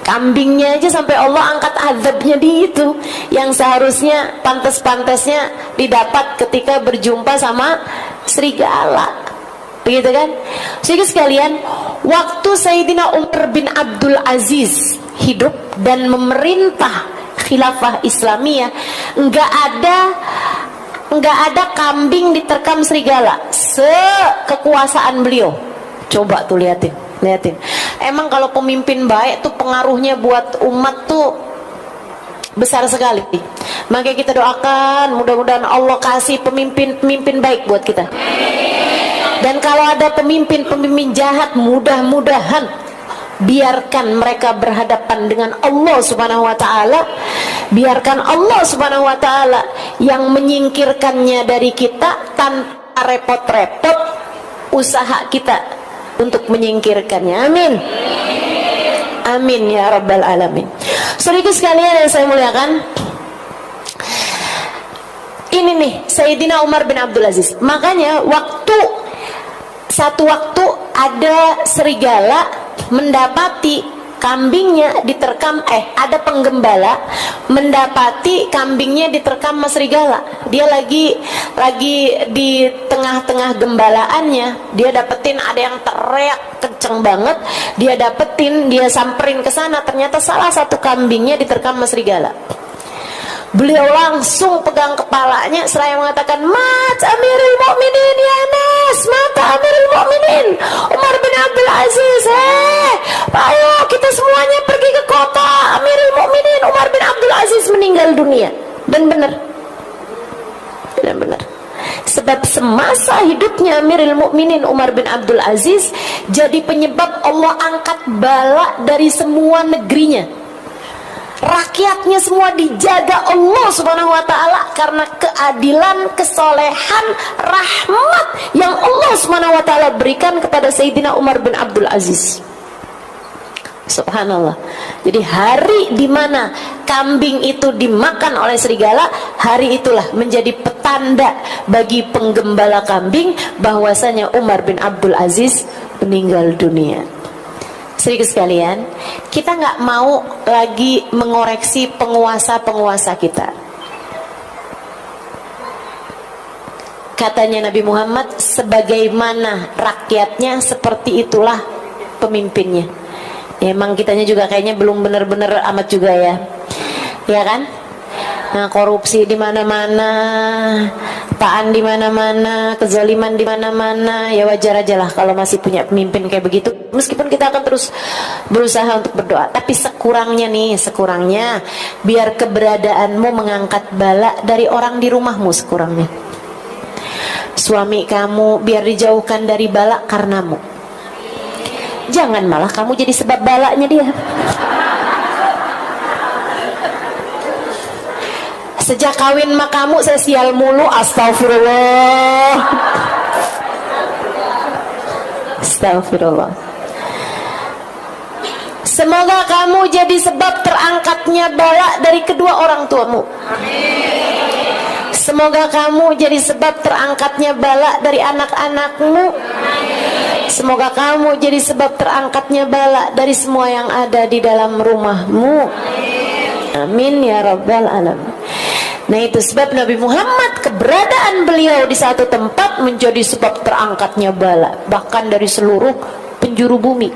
kambingnya aja sampai Allah angkat azabnya di itu, yang seharusnya pantas-pantasnya didapat ketika berjumpa sama serigala. begitu kan? Jadi sekalian, waktu Sayyidina Umar bin Abdul Aziz hidup dan memerintah khilafah Islamiyah, nggak ada kambing diterkam serigala sekekuasaan beliau. Coba tuh liatin. Emang kalau pemimpin baik tuh pengaruhnya buat umat tuh besar sekali. Maka kita doakan mudah-mudahan Allah kasih pemimpin baik buat kita. Dan kalau ada pemimpin jahat, mudah-mudahan biarkan mereka berhadapan dengan Allah Subhanahu wa taala. Biarkan Allah Subhanahu wa taala yang menyingkirkannya dari kita tanpa repot-repot usaha kita untuk menyingkirkannya. Amin. Amin ya rabbal alamin. Saudara sekalian yang saya muliakan, ini nih Sayyidina Umar bin Abdul Aziz. Makanya satu waktu ada serigala mendapati kambingnya diterkam, ada penggembala mendapati kambingnya diterkam sama serigala. Dia lagi di tengah-tengah gembalaannya, dia dapetin ada yang teriak kenceng banget, dia samperin ke sana, ternyata salah satu kambingnya diterkam sama serigala. Beliau langsung pegang kepalanya seraya mengatakan, "Mat Amirul Mukminin ya Nas, mata Amirul Mukminin Umar bin Abdul Aziz. Ayo kita semuanya pergi ke kota. Amirul Mukminin Umar bin Abdul Aziz meninggal dunia." Dan benar. Sebab semasa hidupnya Amirul Mukminin Umar bin Abdul Aziz jadi penyebab Allah angkat bala dari semua negerinya. Rakyatnya semua dijaga Allah Subhanahu wa taala karena keadilan, kesolehan, rahmat yang Allah Subhanahu wa taala berikan kepada Sayyidina Umar bin Abdul Aziz. Subhanallah. Jadi hari di mana kambing itu dimakan oleh serigala, hari itulah menjadi petanda bagi penggembala kambing bahwasanya Umar bin Abdul Aziz meninggal dunia. Sedikit sekalian, kita nggak mau lagi mengoreksi penguasa-penguasa kita. Katanya Nabi Muhammad, sebagaimana rakyatnya seperti itulah pemimpinnya. Ya, emang kitanya juga kayaknya belum benar-benar amat juga ya, ya kan? Nah, korupsi di mana-mana, taan di mana-mana, kezaliman di mana-mana. Ya wajar aja lah kalau masih punya pemimpin kayak begitu. Meskipun kita akan terus berusaha untuk berdoa, tapi sekurangnya biar keberadaanmu mengangkat bala dari orang di rumahmu sekurangnya. Suami kamu biar dijauhkan dari bala karenamu. Jangan malah kamu jadi sebab balanya dia. Sejak kawin sama kamu saya sial mulu, astagfirullah. Astagfirullah. Semoga kamu jadi sebab terangkatnya bala dari kedua orang tuamu. Semoga kamu jadi sebab terangkatnya bala dari anak-anakmu. Semoga kamu jadi sebab terangkatnya bala dari semua yang ada di dalam rumahmu. Amin ya rabbal alamin. Nah itu sebab Nabi Muhammad, keberadaan beliau di satu tempat menjadi sebab terangkatnya bala, bahkan dari seluruh penjuru bumi.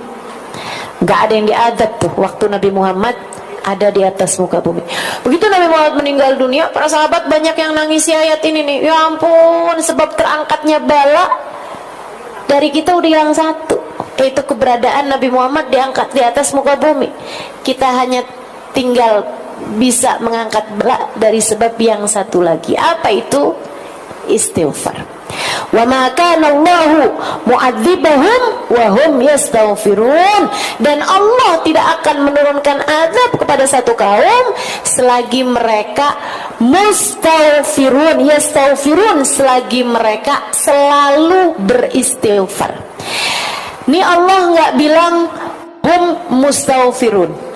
Gak ada yang diadab tuh waktu Nabi Muhammad ada di atas muka bumi. Begitu Nabi Muhammad meninggal dunia, para sahabat banyak yang nangisi ayat ini nih. Ya ampun, sebab terangkatnya bala dari kita udah yang satu, yaitu keberadaan Nabi Muhammad diangkat di atas muka bumi. Kita hanya tinggal bisa mengangkat bala dari sebab yang satu lagi. Apa itu? Istighfar. Wa ma kana Allahu mu'adzibahum wa hum yastaghfirun. Dan Allah tidak akan menurunkan azab kepada satu kaum selagi mereka mustaghfirun, yastaghfirun, selagi mereka selalu beristighfar. Ini Allah nggak bilang hum mustaghfirun.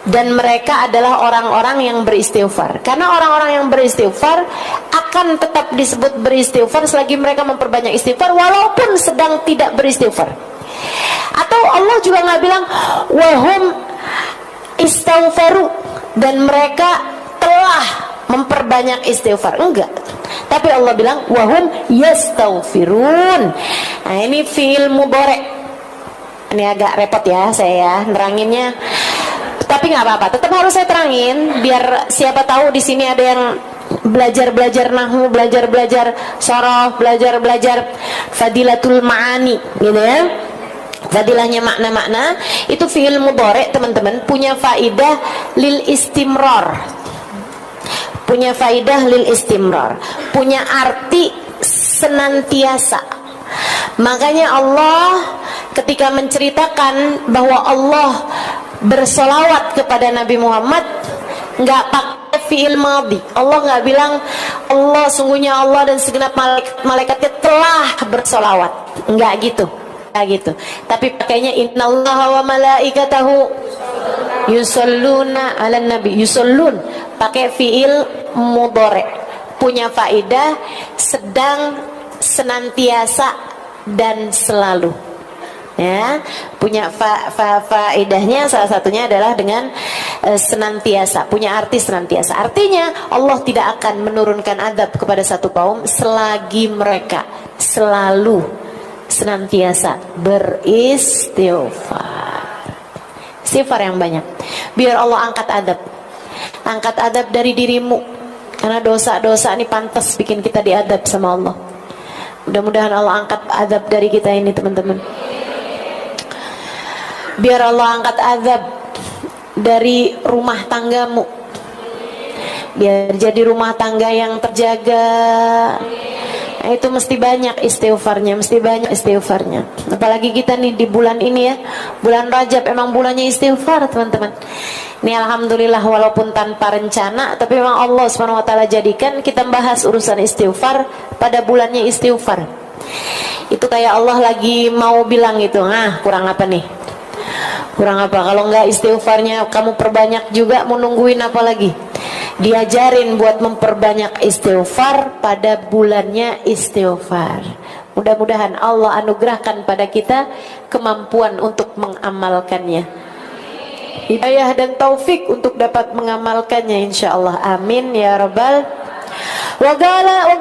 Dan mereka adalah orang-orang yang beristighfar. Karena orang-orang yang beristighfar akan tetap disebut beristighfar selagi mereka memperbanyak istighfar walaupun sedang tidak beristighfar. Atau Allah juga nggak bilang wahum istighfaru, dan mereka telah memperbanyak istighfar. Enggak. Tapi Allah bilang wahum yastaghfirun. Nah, ini fi'il mudhari'. Ini agak repot ya saya neranginnya. Tapi nggak apa-apa, tetap harus saya terangin biar siapa tahu di sini ada yang belajar nahwu, belajar sorof, belajar fadilatul ma'ani, gitu ya. Fadilahnya makna-makna itu fi'il mudhari' teman-teman punya faidah lil istimrar. Punya faidah lil istimrar, punya arti senantiasa. Makanya Allah ketika menceritakan bahwa Allah bersolawat kepada Nabi Muhammad nggak pakai fi'il madhi. Allah nggak bilang Allah, sungguhnya Allah dan segenap malaikatnya telah bersolawat, nggak gitu, nggak gitu. Tapi pakainya innallaha wa malaikatahu yusalluna 'alan nabi. Yusallun pakai fi'il mudhari', punya faidah sedang, senantiasa dan selalu. Ya, punya faedahnya salah satunya adalah dengan senantiasa, punya arti senantiasa. Artinya Allah tidak akan menurunkan adab kepada satu kaum selagi mereka selalu senantiasa beristighfar. Istighfar yang banyak. Biar Allah angkat adab. Angkat adab dari dirimu. Karena dosa-dosa ini pantas bikin kita diadab sama Allah. Mudah-mudahan Allah angkat adab dari kita ini, teman-teman. Biar Allah angkat azab dari rumah tanggamu. Biar jadi rumah tangga yang terjaga. Nah, itu mesti banyak istighfarnya, mesti banyak istighfarnya. Apalagi kita nih di bulan ini ya, bulan Rajab emang bulannya istighfar, teman-teman. Ini alhamdulillah walaupun tanpa rencana, tapi memang Allah SWT jadikan kita bahas urusan istighfar pada bulannya istighfar. Itu kayak Allah lagi mau bilang gitu, kurang apa nih? Kurang apa? Kalau enggak istighfarnya kamu perbanyak juga, mau nungguin apa lagi? Diajarin buat memperbanyak istighfar pada bulannya istighfar. Mudah-mudahan Allah anugerahkan pada kita kemampuan untuk mengamalkannya, hidayah dan taufik untuk dapat mengamalkannya, insyaallah. Amin ya rabbal. Wa qala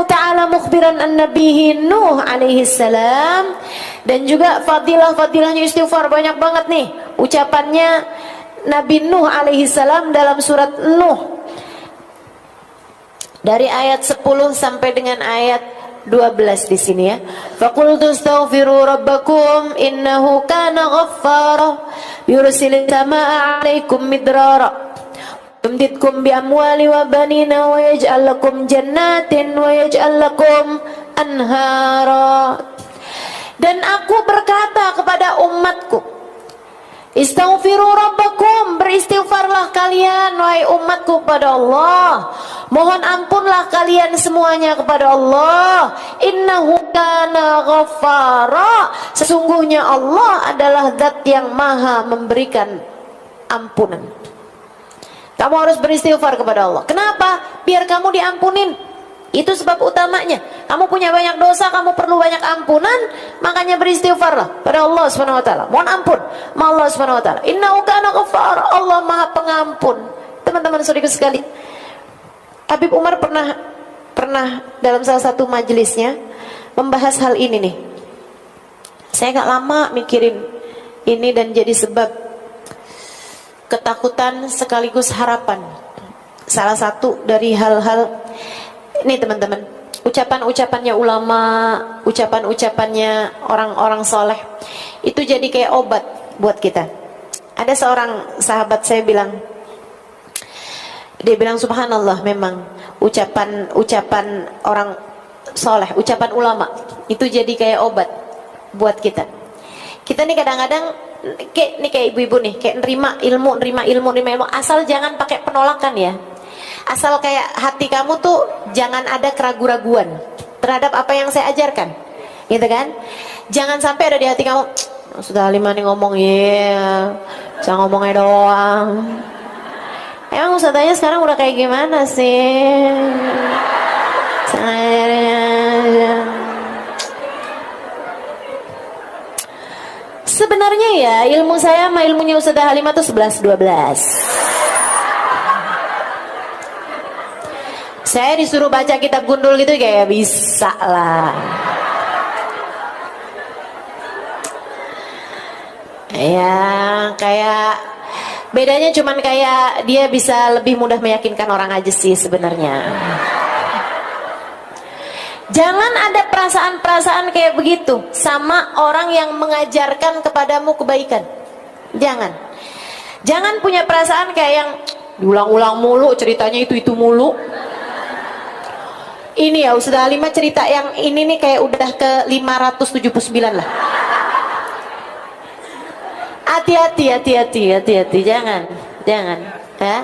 ta'ala mukhbiran an nabihi Nuh alaihi salam. Dan juga fadilahnya istighfar banyak banget nih. Ucapannya Nabi Nuh alaihi salam dalam surat Nuh. Dari ayat 10 sampai dengan ayat 12 di sini ya. Faqultu astaghfiru rabbakum innahu kana ghaffara yursilis samaa'a 'alaikum midrara yumdidkum bi amwali wa banina wa yaj'al lakum jannatin wa yaj'al lakum anhara. Dan aku berkata kepada umatku, istaghfiru rabbakum, beristighfarlah kalian wahai umatku kepada Allah. Mohon ampunlah kalian semuanya kepada Allah. Innahu kana ghaffara, sesungguhnya Allah adalah zat yang maha memberikan ampunan. Kamu harus beristighfar kepada Allah. Kenapa? Biar kamu diampunin. Itu sebab utamanya. Kamu punya banyak dosa, kamu perlu banyak ampunan, makanya beristighfarlah pada Allah Subhanahu wa taala. Mohon ampun sama Allah Subhanahu wa taala. Innahu kana ghaffar, Allah Maha Pengampun. Teman-teman saudara sekali, Habib Umar pernah dalam salah satu majelisnya membahas hal ini nih. Saya gak lama mikirin ini dan jadi sebab ketakutan sekaligus harapan. Salah satu dari hal-hal ini, teman-teman, ucapan-ucapannya ulama, ucapan-ucapannya orang-orang soleh itu jadi kayak obat buat kita. Ada seorang sahabat saya bilang, dia bilang subhanallah, memang ucapan orang soleh, ucapan ulama itu jadi kayak obat buat kita. Kita nih kadang-kadang kayak ibu-ibu nih, kayak nerima ilmu, asal jangan pakai penolakan ya. Asal kayak hati kamu tuh jangan ada keraguan-raguan terhadap apa yang saya ajarkan, gitu kan? Jangan sampai ada di hati kamu, sudah Halimah nih ngomong, saya ngomongnya doang. Emang ustadzanya sekarang udah kayak gimana sih? Sebenarnya ya ilmu saya sama ilmunya Ustadzah Halimah tuh 11-12. Saya disuruh baca kitab gundul gitu kayak bisa lah. Ya, kayak bedanya cuman kayak dia bisa lebih mudah meyakinkan orang aja sih sebenarnya. Jangan ada perasaan-perasaan kayak begitu sama orang yang mengajarkan kepadamu kebaikan. Jangan. Jangan punya perasaan kayak yang diulang-ulang mulu, ceritanya itu mulu. Ini ya Ustazah Halimah cerita yang ini nih kayak udah ke 579 lah. Hati-hati, jangan ya.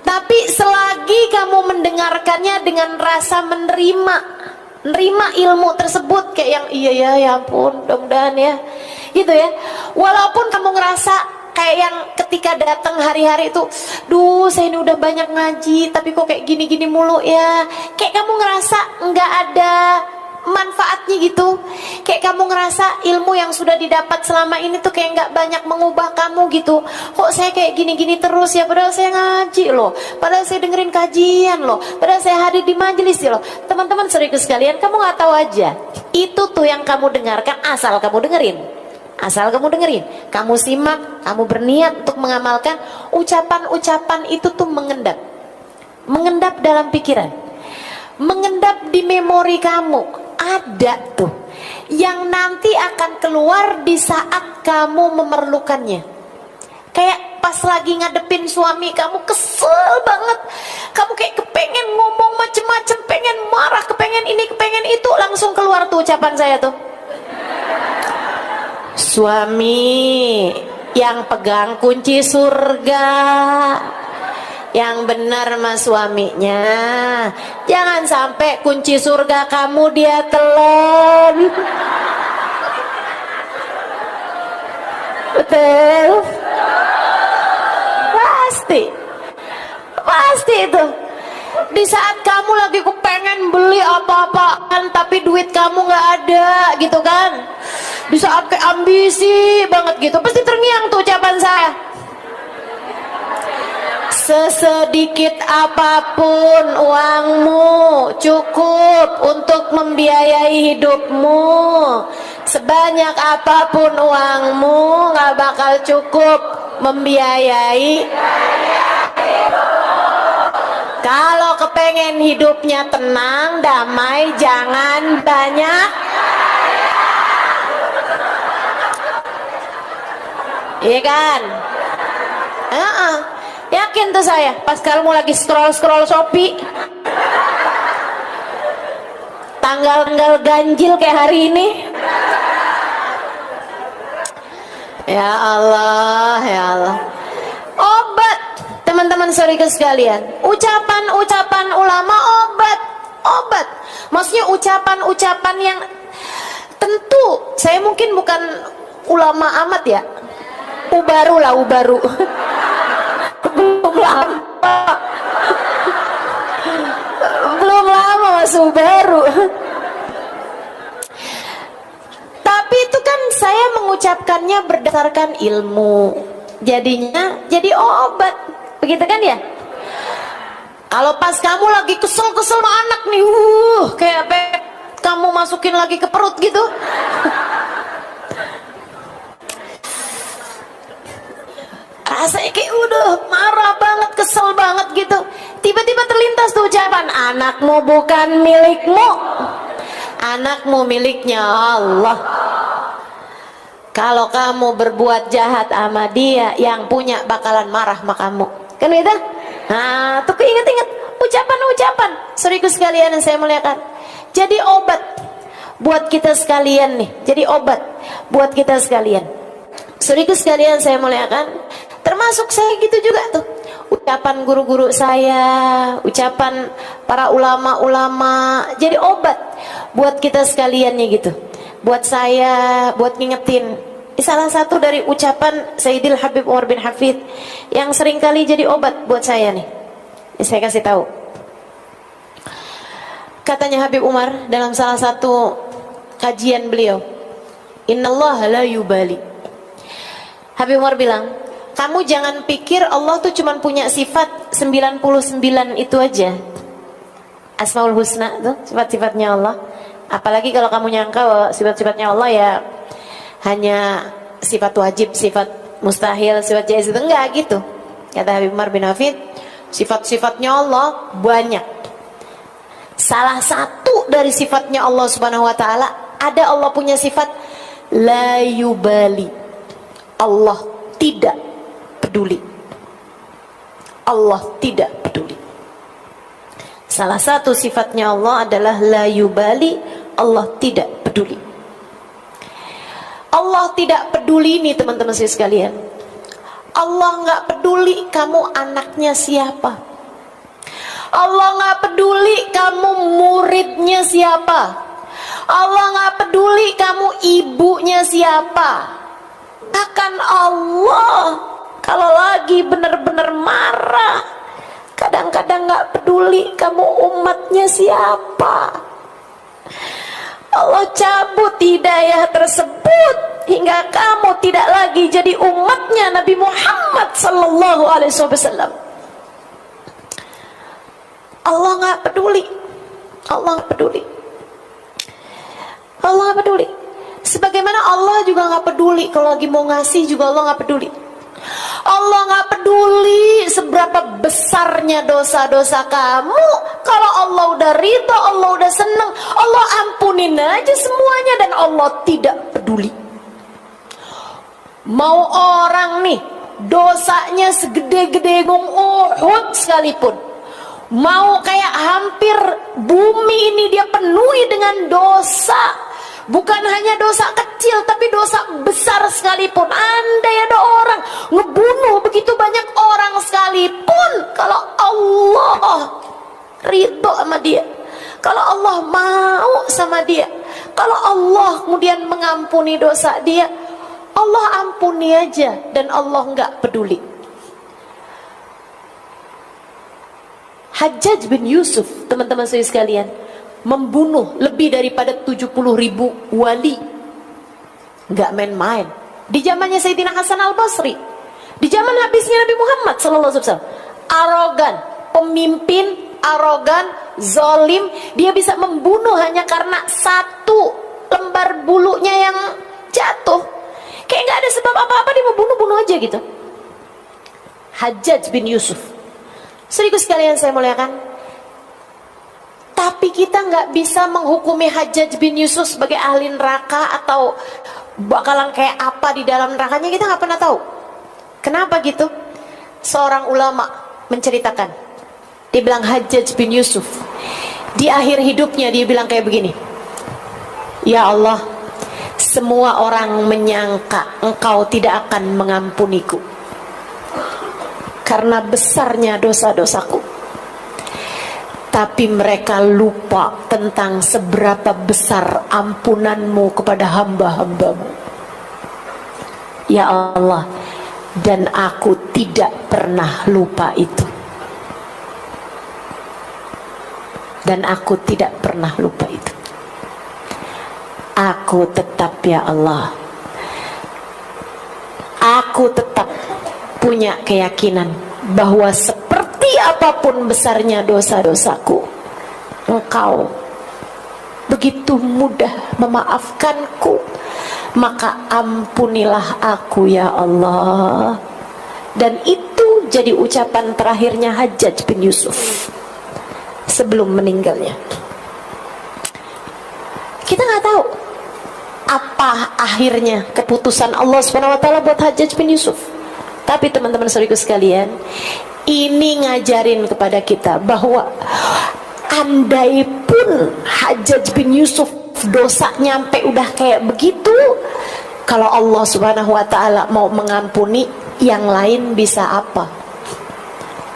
Tapi selagi kamu mendengarkannya dengan rasa menerima ilmu tersebut kayak yang iya ya ampun, mudah-mudahan ya, gitu ya. Walaupun kamu ngerasa kayak yang ketika datang hari-hari itu, duh saya ini udah banyak ngaji, tapi kok kayak gini-gini mulu ya. Kayak kamu ngerasa nggak ada manfaatnya gitu, kayak kamu ngerasa ilmu yang sudah didapat selama ini tuh kayak nggak banyak mengubah kamu gitu. Kok saya kayak gini-gini terus ya, padahal saya ngaji loh, padahal saya dengerin kajian loh, padahal saya hadir di majelis loh. Teman-teman saudaraku sekalian, kamu nggak tahu aja, itu tuh yang kamu dengarkan asal kamu dengerin, kamu simak, kamu berniat untuk mengamalkan. Ucapan-ucapan itu tuh mengendap dalam pikiran, mengendap di memori kamu. Ada tuh yang nanti akan keluar di saat kamu memerlukannya. Kayak pas lagi ngadepin suami kamu kesel banget, kamu kayak kepengen ngomong macem-macem, pengen marah, kepengen ini, kepengen itu, langsung keluar tuh ucapan saya tuh. Suami yang pegang kunci surga, yang benar mas suaminya, jangan sampai kunci surga kamu dia telan. Betul, pasti itu. Di saat kamu lagi kepengen beli apa-apaan tapi duit kamu nggak ada gitu kan, di saat kayak ambisi banget gitu, pasti terngiang tuh ucapan saya. Sesedikit apapun uangmu cukup untuk membiayai hidupmu. Sebanyak apapun uangmu gak bakal cukup membiayai. Kalau kepengen hidupnya tenang, damai, jangan banyak. Iya kan? Yakin tuh saya, pas kamu lagi scroll Shopee, tanggal ganjil kayak hari ini. Ya Allah. Obat, teman-teman saudara sekalian. Ucapan-ucapan ulama obat. Maksudnya ucapan-ucapan yang tentu, saya mungkin bukan ulama amat ya. Ubaru. belum lama masuk baru. Tapi itu kan saya mengucapkannya berdasarkan ilmu, jadinya jadi obat, begitu kan ya. Kalau pas kamu lagi kesel sama anak nih, kayak apa kamu masukin lagi ke perut gitu. Rasanya kayak udah marah banget, kesel banget gitu. Tiba-tiba terlintas tuh ucapan, anakmu bukan milikmu, anakmu miliknya Allah. Kalau kamu berbuat jahat sama dia, yang punya bakalan marah sama kamu. Kan gitu? Nah, tuh keinget-inget ucapan-ucapan. Saudaraku sekalian yang saya muliakan, jadi obat buat kita sekalian nih. Jadi obat buat kita sekalian. Saudaraku sekalian saya muliakan, termasuk saya gitu juga tuh. Ucapan guru-guru saya, ucapan para ulama-ulama, jadi obat buat kita sekalian nih gitu. Buat saya, buat ngingetin. Salah satu dari ucapan Sayyidil Habib Umar bin Hafid yang sering kali jadi obat buat saya nih. Saya kasih tahu. Katanya Habib Umar dalam salah satu kajian beliau, Innallaha la yubali. Habib Umar bilang, kamu jangan pikir Allah tuh cuma punya sifat 99 itu aja. Asmaul Husna tuh sifat-sifatnya Allah. Apalagi kalau kamu nyangka bahwa sifat-sifatnya Allah ya hanya sifat wajib, sifat mustahil, sifat jaiz, itu enggak gitu. Kata Habib Umar bin Hafid, sifat-sifatnya Allah banyak. Salah satu dari sifatnya Allah Subhanahu wa taala, ada Allah punya sifat la yubali. Allah tidak peduli. Allah tidak peduli. Salah satu sifatnya Allah adalah la yubali, Allah tidak peduli. Allah tidak peduli ini teman-teman saya sekalian. Allah nggak peduli kamu anaknya siapa. Allah nggak peduli kamu muridnya siapa. Allah nggak peduli kamu ibunya siapa. Bahkan Allah kalau lagi benar-benar marah, kadang-kadang nggak peduli kamu umatnya siapa. Allah cabut hidayah tersebut hingga kamu tidak lagi jadi umatnya Nabi Muhammad sallallahu alaihi wasallam. Allah nggak peduli. Allah nggak peduli. Allah nggak peduli. Sebagaimana Allah juga nggak peduli kalau lagi mau ngasih juga Allah nggak peduli. Allah nggak peduli seberapa besarnya dosa-dosa kamu. Kalau Allah udah ridho, Allah udah seneng, Allah ampunin aja semuanya dan Allah tidak peduli. Mau orang nih dosanya segede-gede gunung Uhud sekalipun, mau kayak hampir bumi ini dia penuhi dengan dosa, bukan hanya dosa kecil tapi dosa besar sekalipun, andai ada orang ngebunuh begitu banyak orang sekalipun, kalau Allah ridho sama dia, kalau Allah mau sama dia, kalau Allah kemudian mengampuni dosa dia, Allah ampuni aja dan Allah nggak peduli. Hajjaj bin Yusuf, teman-teman saya sekalian, membunuh lebih daripada 70.000 wali. Nggak main-main. Di zamannya Sayyidina Hasan al-Basri, di zaman habisnya Nabi Muhammad SAW, arogan, pemimpin arogan, zolim, dia bisa membunuh hanya karena satu lembar bulunya yang jatuh. Kayak nggak ada sebab apa-apa dia mau bunuh-bunuh aja gitu. Hajjaj bin Yusuf. Saudaraku sekalian saya muliakan, tapi kita nggak bisa menghukumi Hajjaj bin Yusuf sebagai ahli neraka atau bakalan kayak apa di dalam nerakanya, kita nggak pernah tahu. Kenapa gitu? Seorang ulama menceritakan, dia bilang Hajjaj bin Yusuf di akhir hidupnya dia bilang kayak begini, ya Allah, semua orang menyangka engkau tidak akan mengampuniku karena besarnya dosa-dosaku, tapi mereka lupa tentang seberapa besar ampunanmu kepada hamba-hambamu. Ya Allah, dan aku tidak pernah lupa itu. Dan aku tidak pernah lupa itu. Aku tetap, ya Allah, aku tetap punya keyakinan bahwa seperti apapun besarnya dosa-dosaku, Engkau begitu mudah memaafkanku, maka ampunilah aku ya Allah. Dan itu jadi ucapan terakhirnya Hajjaj bin Yusuf sebelum meninggalnya. Kita nggak tahu apa akhirnya keputusan Allah SWT buat Hajjaj bin Yusuf. Tapi teman-teman saudaraku sekalian, ini ngajarin kepada kita bahwa andai pun Hajjaj bin Yusuf dosa nyampe udah kayak begitu, kalau Allah Subhanahu wa taala mau mengampuni, yang lain bisa apa?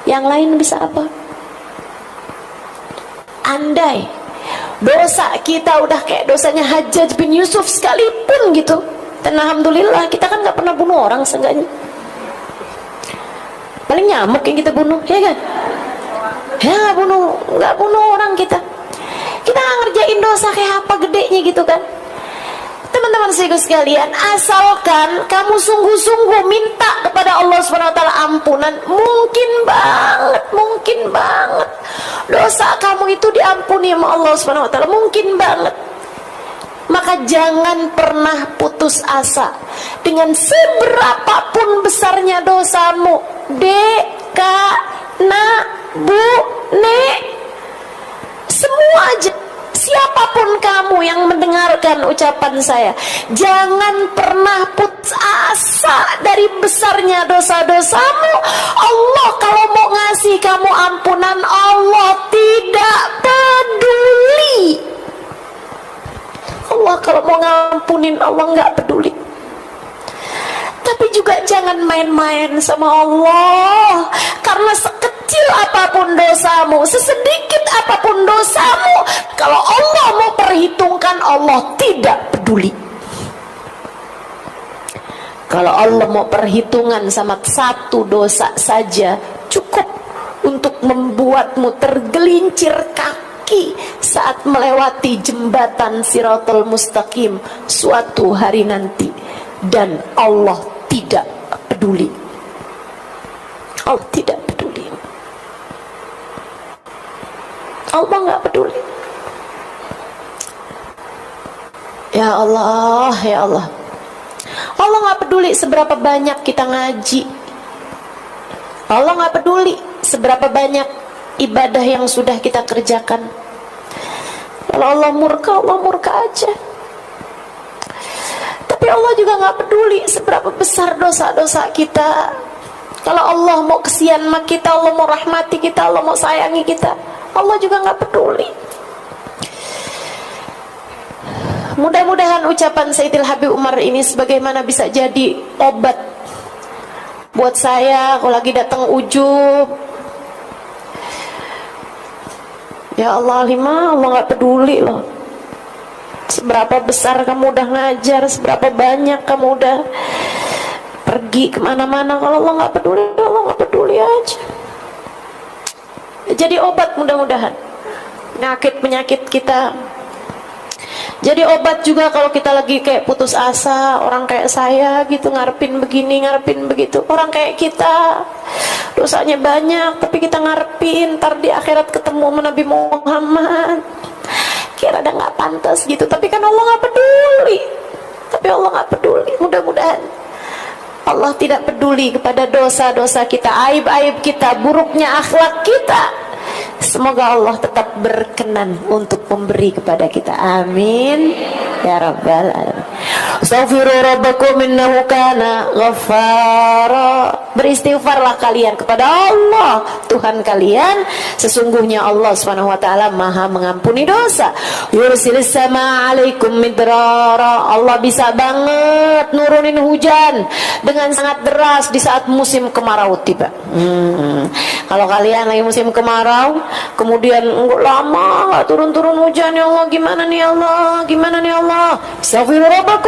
Yang lain bisa apa? Andai dosa kita udah kayak dosanya Hajjaj bin Yusuf sekalipun gitu, dan alhamdulillah kita kan nggak pernah bunuh orang seenggaknya. Paling nyamuk yang kita bunuh, ya kan? Ya nggak bunuh orang kita. Kita nggak ngerjain dosa kayak apa gedenya gitu kan? Teman teman-teman sekalian, asalkan kamu sungguh-sungguh minta kepada Allah SWT ampunan, mungkin banget dosa kamu itu diampuni sama Allah SWT, mungkin banget. Maka jangan pernah putus asa dengan seberapapun besarnya dosamu. Dek, kak, nak, bu, nek, semua aja, siapapun kamu yang mendengarkan ucapan saya, jangan pernah putus asa dari besarnya dosa-dosamu. Allah kalau mau ngasih kamu ampunan, Allah tidak peduli. Allah kalau mau ngampunin, Allah nggak peduli. Tapi juga jangan main-main sama Allah, karena sekecil apapun dosamu, sesedikit apapun dosamu, kalau Allah mau perhitungkan, Allah tidak peduli. Kalau Allah mau perhitungan sama satu dosa saja, cukup untuk membuatmu tergelincir kaki saat melewati jembatan Siratal Mustaqim suatu hari nanti, dan Allah tidak peduli. Allah tidak peduli. Allah nggak peduli. Ya Allah, ya Allah. Allah nggak peduli seberapa banyak kita ngaji. Allah nggak peduli seberapa banyak ibadah yang sudah kita kerjakan. Kalau Allah murka aja. Tapi Allah juga nggak peduli seberapa besar dosa-dosa kita. Kalau Allah mau kesian sama kita, Allah mau rahmati kita, Allah mau sayangi kita, Allah juga nggak peduli. Mudah-mudahan ucapan Sayyidil Habib Umar ini sebagaimana bisa jadi obat buat saya kalau lagi datang ujub. Ya Allah, Allah nggak peduli loh. Seberapa besar kamu udah ngajar, seberapa banyak kamu udah pergi kemana-mana, kalau Allah nggak peduli, Allah nggak peduli aja. Jadi obat mudah-mudahan penyakit kita. Jadi obat juga kalau kita lagi kayak putus asa, orang kayak saya gitu, ngarepin begini, ngarepin begitu. Orang kayak kita dosanya banyak, tapi kita ngarepin ntar di akhirat ketemu sama Nabi Muhammad, kira ada nggak pantas gitu. Tapi kan Allah nggak peduli. Tapi Allah nggak peduli. Mudah-mudahan Allah tidak peduli kepada dosa-dosa kita, aib-aib kita, buruknya akhlak kita. Semoga Allah tetap berkenan untuk memberi kepada kita. Amin ya rabbal alamin. Astaghfiru rabbakum innahu kana ghaffara. Beristighfarlah kalian kepada Allah Tuhan kalian, sesungguhnya Allah Subhanahu wa taala Maha mengampuni dosa. Yursilis sama alaikum midrara. Allah bisa banget nurunin hujan dengan sangat deras di saat musim kemarau tiba. Kalau kalian lagi musim kemarau, kemudian lama nggak turun-turun hujan, ya Allah gimana nih Allah, gimana nih Allah? Astaghfirullah,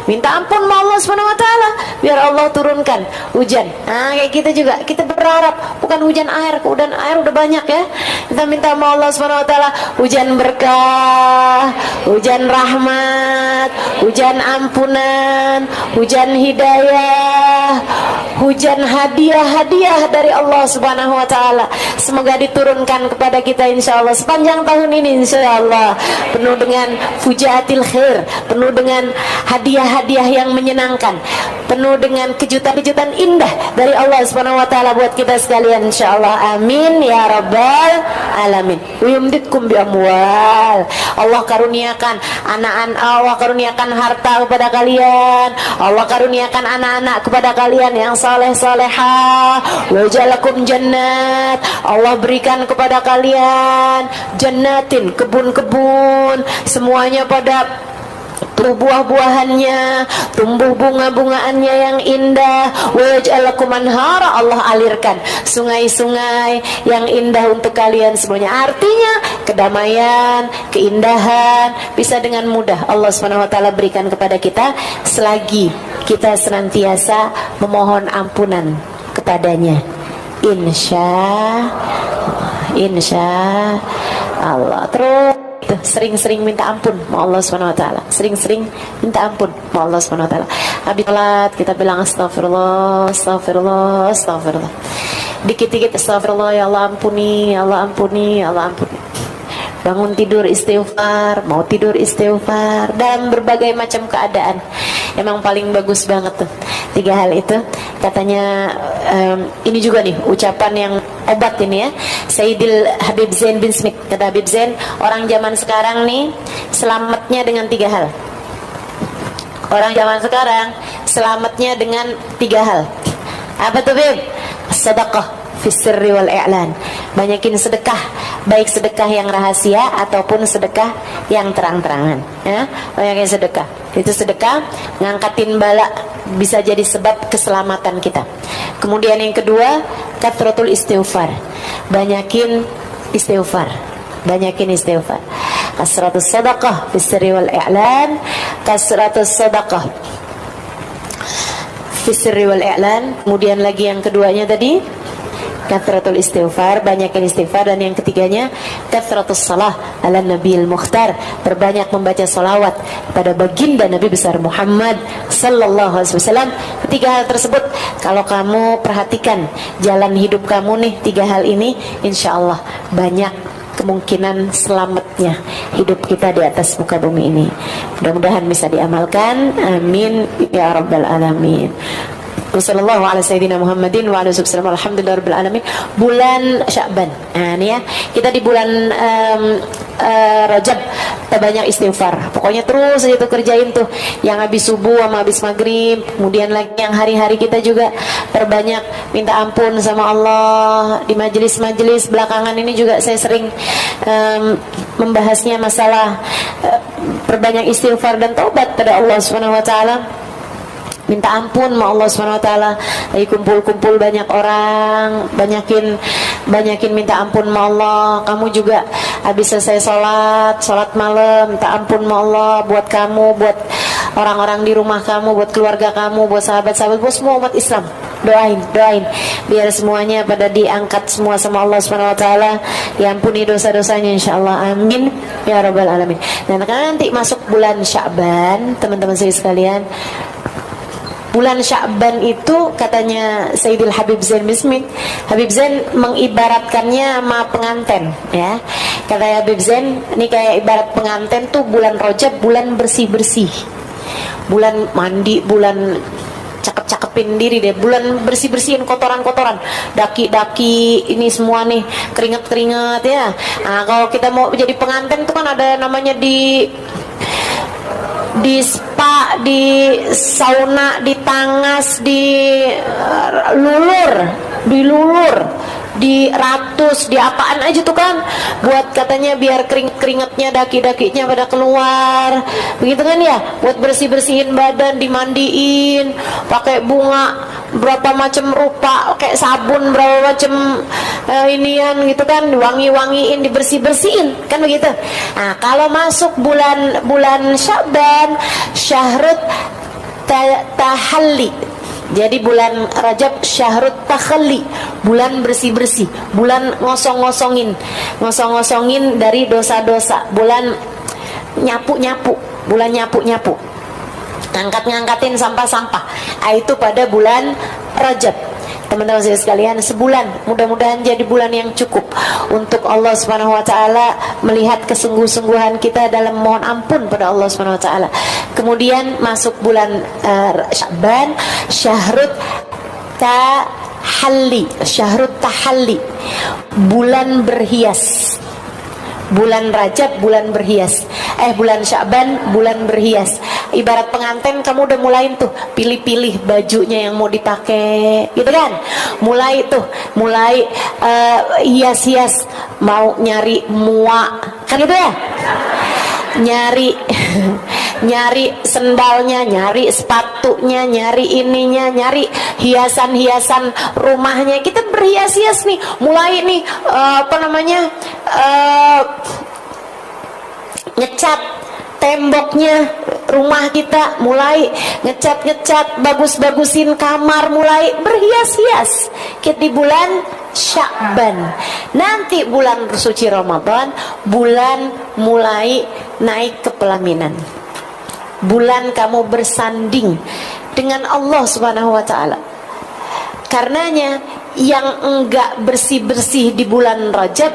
minta ampun sama Allah Subhanahu wa taala biar Allah turunkan hujan. Nah, kayak kita juga, kita berharap bukan hujan air, hujan air udah banyak ya. Kita minta sama Allah Subhanahu wa taala hujan berkah, hujan rahmat, hujan ampunan, hujan hidayah, hujan hadiah-hadiah dari Allah Subhanahu wa taala. Semoga diturunkan kepada kita insyaallah sepanjang tahun ini insyaallah, penuh dengan fujaatil khair, penuh dengan hadiah-hadiah yang menyenangkan, penuh dengan kejutan-kejutan indah dari Allah Subhanahu wa taala buat kita sekalian insyaallah. Amin ya rabbal alamin. Yumditkum bi amwal. Allah karuniakan anak-anak, Allah karuniakan harta kepada kalian, Allah karuniakan anak-anak kepada kalian yang saleh-salehah. Wa ja'alakum jannat. Allah berikan kepada kalian jannatin, kebun-kebun, semuanya pada tumbuh buah-buahannya, tumbuh bunga-bungaannya yang indah. Waj'alakum anhara. Allah alirkan sungai-sungai yang indah untuk kalian semuanya. Artinya kedamaian, keindahan bisa dengan mudah Allah Subhanahu wa taala berikan kepada kita selagi kita senantiasa memohon ampunan kepadanya. Insya Allah. Terus tuh, sering-sering minta ampun sama Allah Subhanahu wa taala. Sering-sering minta ampun sama Allah Subhanahu wa taala. Habis salat kita bilang astagfirullah, astagfirullah, astagfirullah. Dikit-dikit astagfirullah, ya Allah ampuni, ya Allah ampuni, ya Allah ampuni. Bangun tidur istighfar, mau tidur istighfar, dalam berbagai macam keadaan. Emang paling bagus banget tuh 3 hal itu. Katanya ini juga nih ucapan yang obat ini ya, Sayyidil Habib Zain bin Smith. Kata Habib Zain, orang zaman sekarang nih selamatnya dengan 3 hal. Orang zaman sekarang selamatnya dengan 3 hal. Apa tuh Bib? Sedekah fi sirri wal i'lan. Banyakin sedekah, baik sedekah yang rahasia ataupun sedekah yang terang-terangan ya. Banyakin sedekah. Itu sedekah ngangkatin bala, bisa jadi sebab keselamatan kita. Kemudian yang kedua, kathratul istighfar. Banyakin istighfar. Banyakin istighfar. Kasratus sadaqah fi sirri wal i'lan. Kasratus sadaqah fi sirri wal i'lan. Kemudian lagi yang keduanya tadi kathratul istighfar, banyakin istighfar. Dan yang ketiganya kathratus salah ala Nabiil Mukhtar, perbanyak membaca salawat pada baginda Nabi besar Muhammad sallallahu alaihi wasallam. 3 hal tersebut kalau kamu perhatikan jalan hidup kamu nih, 3 hal ini insyaallah banyak kemungkinan selamatnya hidup kita di atas muka bumi ini. Mudah-mudahan bisa diamalkan, amin ya rabbal alamin. Wassallallahu ala sayyidina Muhammadin wa ala wasallam. Alhamdulillahirabbil alamin. Bulan Sya'ban. Nah, ini ya, kita di bulan Rajab kita banyak istighfar. Pokoknya terus aja tuh kerjain tuh yang habis subuh sama habis maghrib. Kemudian lagi yang hari-hari kita juga perbanyak minta ampun sama Allah. Di majelis-majelis belakangan ini juga saya sering membahasnya masalah perbanyak istighfar dan taubat pada Allah Subhanahu wa taala. Minta ampun sama Allah SWT. Lagi kumpul-kumpul banyak orang, banyakin minta ampun sama Allah. Kamu juga habis selesai sholat malam, minta ampun sama Allah buat kamu, buat orang-orang di rumah kamu, buat keluarga kamu, buat sahabat-sahabat, buat semua umat Islam. Doain biar semuanya pada diangkat semua sama Allah SWT, diampuni dosa-dosanya insyaallah, amin ya rabbal alamin. Dan karena nanti masuk bulan Sya'ban, teman-teman saya sekalian, bulan Sya'ban itu katanya Sayyidil Habib Zain bin Smith, Habib Zain mengibaratkannya sama pengantin ya. Kata Habib Zain, ini kayak ibarat pengantin tuh bulan Rajab, bulan bersih-bersih, bulan mandi, bulan cakep-cakepin diri deh, bulan bersih-bersihin kotoran-kotoran, daki-daki ini semua nih, keringet-keringet ya. Nah, kalau kita mau jadi pengantin tuh kan ada namanya di spa, di sauna, di tangas, di lulur, di ratus, di apaan aja tuh kan, buat katanya biar keringetnya, daki-dakinya pada keluar, begitu kan ya, buat bersih-bersihin badan, dimandiin, pakai bunga berapa macam rupa, kayak sabun berapa macam inian gitu kan, diwangi-wangiin, dibersih-bersihin kan begitu. Nah, kalau masuk bulan Sya'ban, syahrut tahalli. Jadi bulan Rajab syahrut takhalli, bulan bersih-bersih, bulan ngosong-ngosongin dari dosa-dosa, bulan nyapu-nyapu, bulan nyapu-nyapu, ngangkatin sampah-sampah. Itu pada bulan Rajab. Teman-teman saya sekalian, sebulan, mudah-mudahan jadi bulan yang cukup untuk Allah Subhanahu wa taala melihat kesungguh-sungguhan kita dalam mohon ampun pada Allah Subhanahu wa taala. Kemudian masuk bulan Sya'ban, syahrut tahalli, bulan berhias. Bulan Rajab bulan berhias, bulan Sya'ban bulan berhias. Ibarat pengantin, kamu udah mulai tuh pilih-pilih bajunya yang mau dipakai, gitu kan? Mulai hias-hias, mau nyari muak, kan gitu ya? Nyari sendalnya, nyari sepatunya, nyari ininya, nyari hiasan-hiasan rumahnya. Kita berhias-hias nih, mulai nih ngecat temboknya rumah kita, mulai ngecat bagus-bagusin kamar, mulai berhias-hias. Kita di bulan Sya'ban. Nanti bulan suci Ramadan, bulan mulai naik ke pelaminan. Bulan kamu bersanding dengan Allah Subhanahu wa taala. Karenanya yang enggak bersih-bersih di bulan Rajab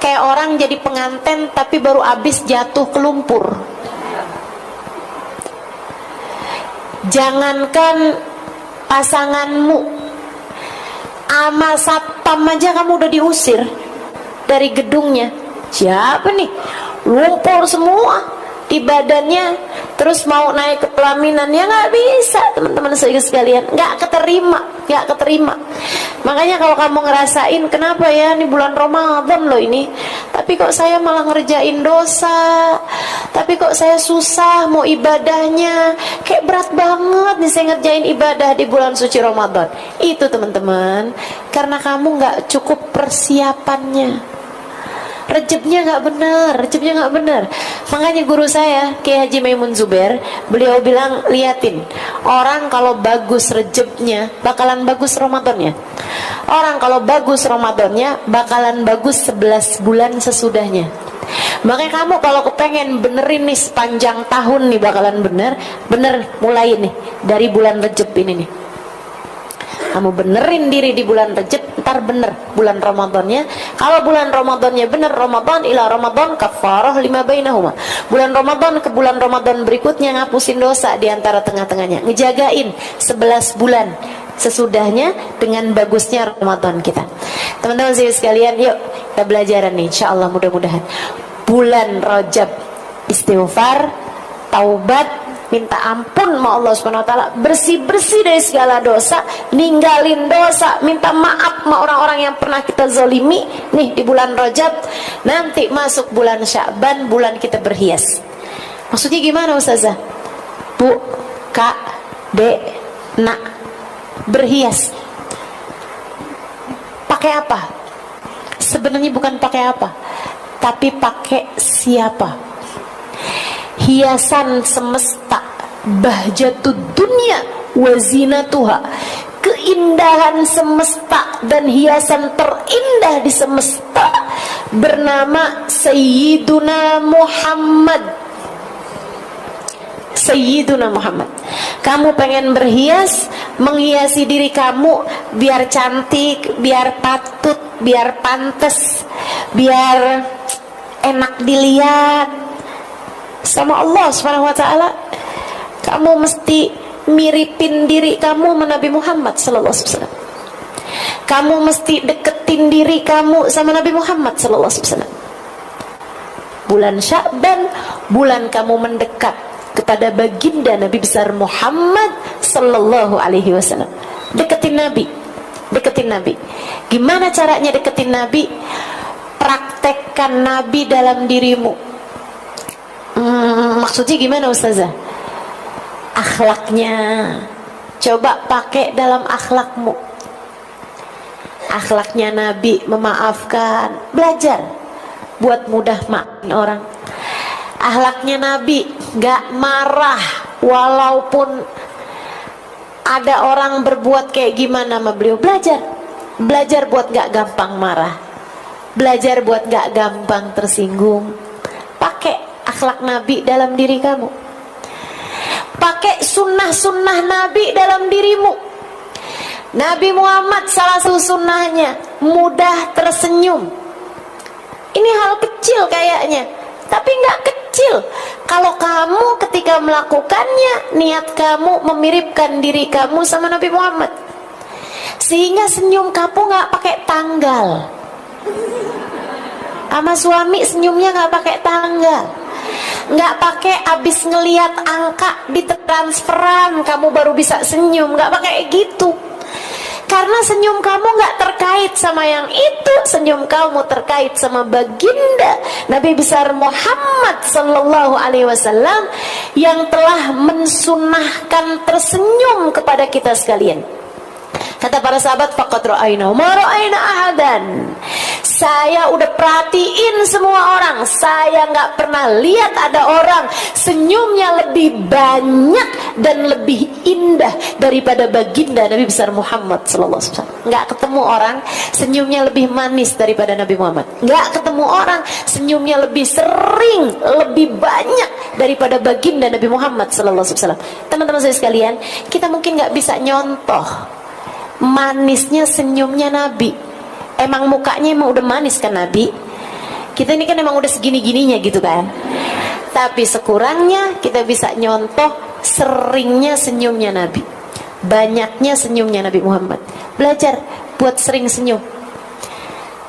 kayak orang jadi pengantin tapi baru habis jatuh ke lumpur. Jangankan pasanganmu, ama satpam aja kamu udah diusir dari gedungnya. Siapa nih? Lumpur semua di badannya, terus mau naik ke pelaminan, ya nggak bisa, teman-teman sekalian, nggak keterima. Makanya kalau kamu ngerasain kenapa ya ini bulan Ramadan loh ini, tapi kok saya malah ngerjain dosa, tapi kok saya susah mau ibadahnya, kayak berat banget nih saya ngerjain ibadah di bulan suci Ramadan. Itu teman-teman, karena kamu nggak cukup persiapannya. Rejebnya nggak benar. Makanya guru saya Kiai Haji Maimun Zubair, beliau bilang, liatin orang kalau bagus rejebnya bakalan bagus Ramadannya. Orang kalau bagus Ramadannya bakalan bagus 11 bulan sesudahnya. Makanya kamu kalau kepengen benerin nih sepanjang tahun nih bakalan bener mulai nih dari bulan Rejeb ini nih. Kamu benerin diri di bulan Rejab, ntar bener bulan Ramadannya. Kalau bulan Ramadannya bener, Ramadan ila Ramadan kafarah lima bainahuma. Bulan Ramadan ke bulan Ramadan berikutnya ngapusin dosa di antara tengah-tengahnya. Ngejagain 11 bulan sesudahnya dengan bagusnya Ramadan kita. Teman-teman sekalian, yuk kita belajaran nih, insyaallah mudah-mudahan. Bulan Rajab istighfar, taubat, minta ampun sama Allah Subhanahu wa taala, bersih-bersih dari segala dosa, ninggalin dosa, minta maaf sama orang-orang yang pernah kita zalimi nih di bulan Rajab. Nanti masuk bulan Sya'ban, bulan kita berhias. Maksudnya gimana Ustazah? Bu, Kak, Dek, Nak, berhias. Pakai apa? Sebenarnya bukan pakai apa, tapi pakai siapa? Hiasan semesta, bahjatud dunia wazinatuha, keindahan semesta dan hiasan terindah di semesta bernama Sayyiduna Muhammad. Sayyiduna Muhammad. Kamu pengen berhias, menghiasi diri kamu biar cantik, biar patut, biar pantas, biar enak dilihat sama Allah Subhanahu wa taala. Kamu mesti miripin diri kamu sama Nabi Muhammad sallallahu alaihi wasallam. Kamu mesti deketin diri kamu sama Nabi Muhammad sallallahu alaihi wasallam. Bulan Sya'ban, bulan kamu mendekat kepada baginda Nabi besar Muhammad sallallahu alaihi wasallam. Deketin Nabi. Gimana caranya deketin Nabi? Praktekkan Nabi dalam dirimu. Maksudnya gimana Ustazah? Akhlaknya coba pakai dalam akhlakmu. Akhlaknya Nabi memaafkan, belajar buat mudah maafin orang. Akhlaknya Nabi gak marah walaupun ada orang berbuat kayak gimana sama beliau. Belajar buat gak gampang marah, belajar buat gak gampang tersinggung. Pakai akhlak Nabi dalam diri kamu. Pakai sunnah-sunnah Nabi dalam dirimu. Nabi Muhammad salah satu sunnahnya mudah tersenyum. Ini hal kecil kayaknya, tapi nggak kecil. Kalau kamu ketika melakukannya, niat kamu memiripkan diri kamu sama Nabi Muhammad, sehingga senyum kamu nggak pakai tanggal. Sama suami senyumnya nggak pakai tanggal, nggak pakai abis ngelihat angka di transferan kamu baru bisa senyum, nggak pakai gitu. Karena senyum kamu nggak terkait sama yang itu, senyum kamu terkait sama baginda Nabi besar Muhammad sallallahu alaihi wasallam yang telah mensunnahkan tersenyum kepada kita sekalian. Kata para sahabat, faqad ra'ayna ma ra'ayna ahadan. Saya udah perhatiin semua orang, saya nggak pernah lihat ada orang senyumnya lebih banyak dan lebih indah daripada baginda Nabi besar Muhammad sallallahu alaihi wasallam. Enggak ketemu orang senyumnya lebih manis daripada Nabi Muhammad. Enggak ketemu orang senyumnya lebih sering, lebih banyak daripada baginda Nabi Muhammad sallallahu alaihi wasallam. Teman-teman saya sekalian, kita mungkin enggak bisa nyontoh manisnya senyumnya Nabi. Emang mukanya emang udah manis kan Nabi? Kita ini kan emang udah segini-gininya gitu kan. Tapi sekurangnya kita bisa nyontoh seringnya senyumnya Nabi, banyaknya senyumnya Nabi Muhammad. Belajar buat sering senyum.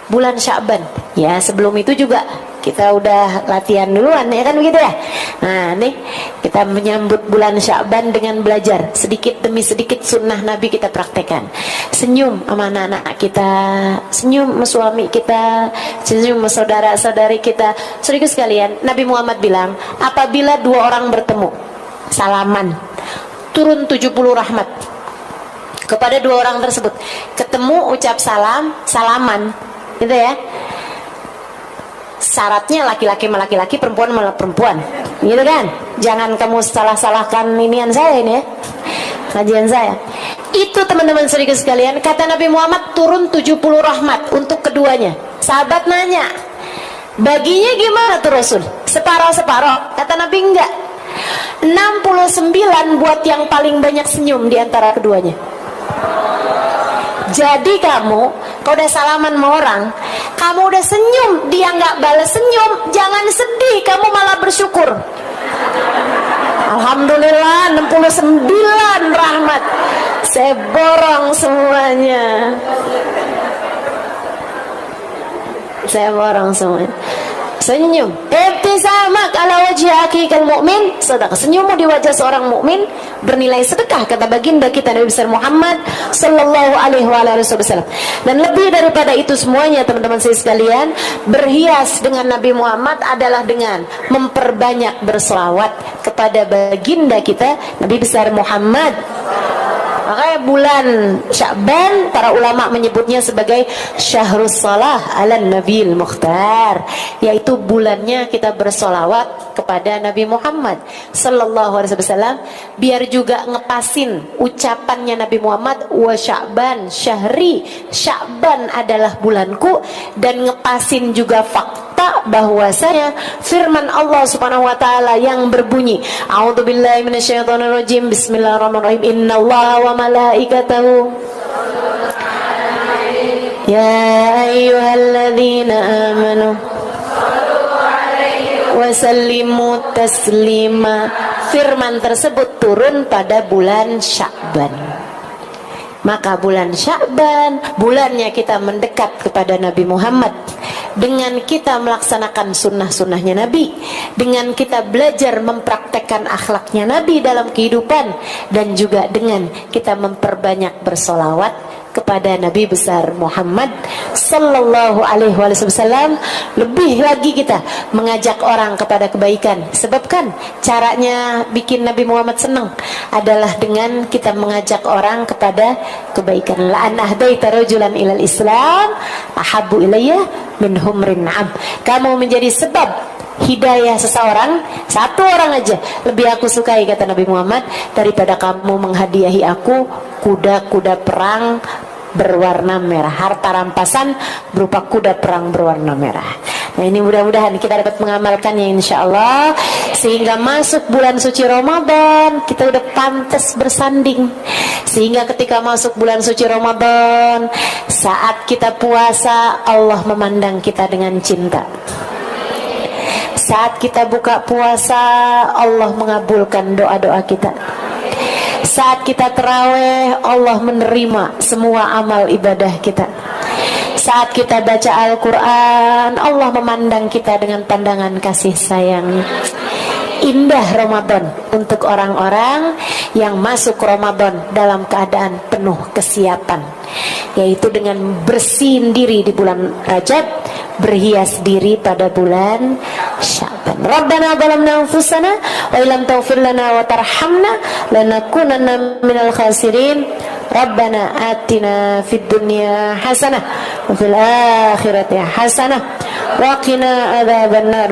Bulan Sya'ban, ya sebelum itu juga kita udah latihan duluan ya kan begitu ya. Nah nih kita menyambut bulan Sya'ban dengan belajar sedikit demi sedikit sunnah Nabi kita praktekkan. Senyum sama anak-anak kita, senyum sama suami kita, senyum sama saudara-saudari kita. Saudara sekalian, Nabi Muhammad bilang apabila dua orang bertemu salaman, turun 70 rahmat kepada dua orang tersebut. Ketemu ucap salam, salaman gitu ya. Syaratnya laki-laki sama laki-laki, perempuan sama perempuan gitu kan. Jangan kamu salah-salahkan inian saya ini ya, kajian saya. Itu teman-teman saudara sekalian, kata Nabi Muhammad turun 70 rahmat untuk keduanya. Sahabat nanya, baginya gimana tuh Rasul? Separoh-separoh? Kata Nabi enggak, 69 buat yang paling banyak senyum di antara keduanya. Jadi kamu kalau udah salaman sama orang, kamu udah senyum, dia nggak balas senyum, jangan sedih, kamu malah bersyukur. Alhamdulillah 69 rahmat, saya borong semuanya. Saya borong semuanya. Senyum. Ibtisamak ala wajhi akikal mu'min. Sedekah. Senyummu di wajah seorang mukmin bernilai sedekah, kata baginda kita Nabi besar Muhammad sallallahu alaihi wasallam. Dan lebih daripada itu semuanya teman-teman saya sekalian, berhias dengan Nabi Muhammad adalah dengan memperbanyak berselawat kepada baginda kita Nabi besar Muhammad. Makanya bulan Sya'ban para ulama menyebutnya sebagai Syahrus Salah ala Nabil Mukhtar, yaitu bulannya kita bersolawat kepada Nabi Muhammad sallallahu alaihi wasallam, biar juga ngepasin ucapannya Nabi Muhammad, wa Sya'ban syahri, Sya'ban adalah bulanku, dan ngepasin juga fakta bahwasanya firman Allah Subhanahu wa taala yang berbunyi, a'udzubillahi minasyaitonirrajim, bismillahirrahmanirrahim, innallaha wa malaikatahu ya ayyuhalladzina amanu wa sallimu taslima. Firman tersebut turun pada bulan Sya'ban. Maka bulan Sya'ban, bulannya kita mendekat kepada Nabi Muhammad, dengan kita melaksanakan sunnah-sunnahnya Nabi, dengan kita belajar mempraktekkan akhlaknya Nabi dalam kehidupan, dan juga dengan kita memperbanyak bersolawat kepada Nabi besar Muhammad sallallahu alaihi wasallam. Lebih lagi kita mengajak orang kepada kebaikan, sebab kan caranya bikin Nabi Muhammad senang adalah dengan kita mengajak orang kepada kebaikan. La an ahdaita rajulan ilal Islam ahabbu ilayya min humrin na'am. Kamu menjadi sebab hidayah seseorang, satu orang aja lebih aku sukai, kata Nabi Muhammad, daripada kamu menghadiahi aku kuda-kuda perang berwarna merah, harta rampasan berupa kuda perang berwarna merah. Nah ini mudah-mudahan kita dapat mengamalkannya insya Allah, sehingga masuk bulan suci Ramadan kita udah pantas bersanding. Sehingga ketika masuk bulan suci Ramadan, saat kita puasa, Allah memandang kita dengan cinta. Saat kita buka puasa, Allah mengabulkan doa-doa kita. Saat kita terawih, Allah menerima semua amal ibadah kita. Saat kita baca Al-Quran, Allah memandang kita dengan pandangan kasih sayang. Indah Ramadan untuk orang-orang yang masuk Ramadan dalam keadaan penuh kesiapan, yaitu dengan bersihin diri di bulan Rajab, berhias diri pada bulan Sya'ban. Rabbana zalamna anfusana wa illam taghfir lana wa tarhamna lanakunanna minal khasirin. Rabbana atina fid dunya hasanah wa fil akhirati hasanah wa qina adzabannar.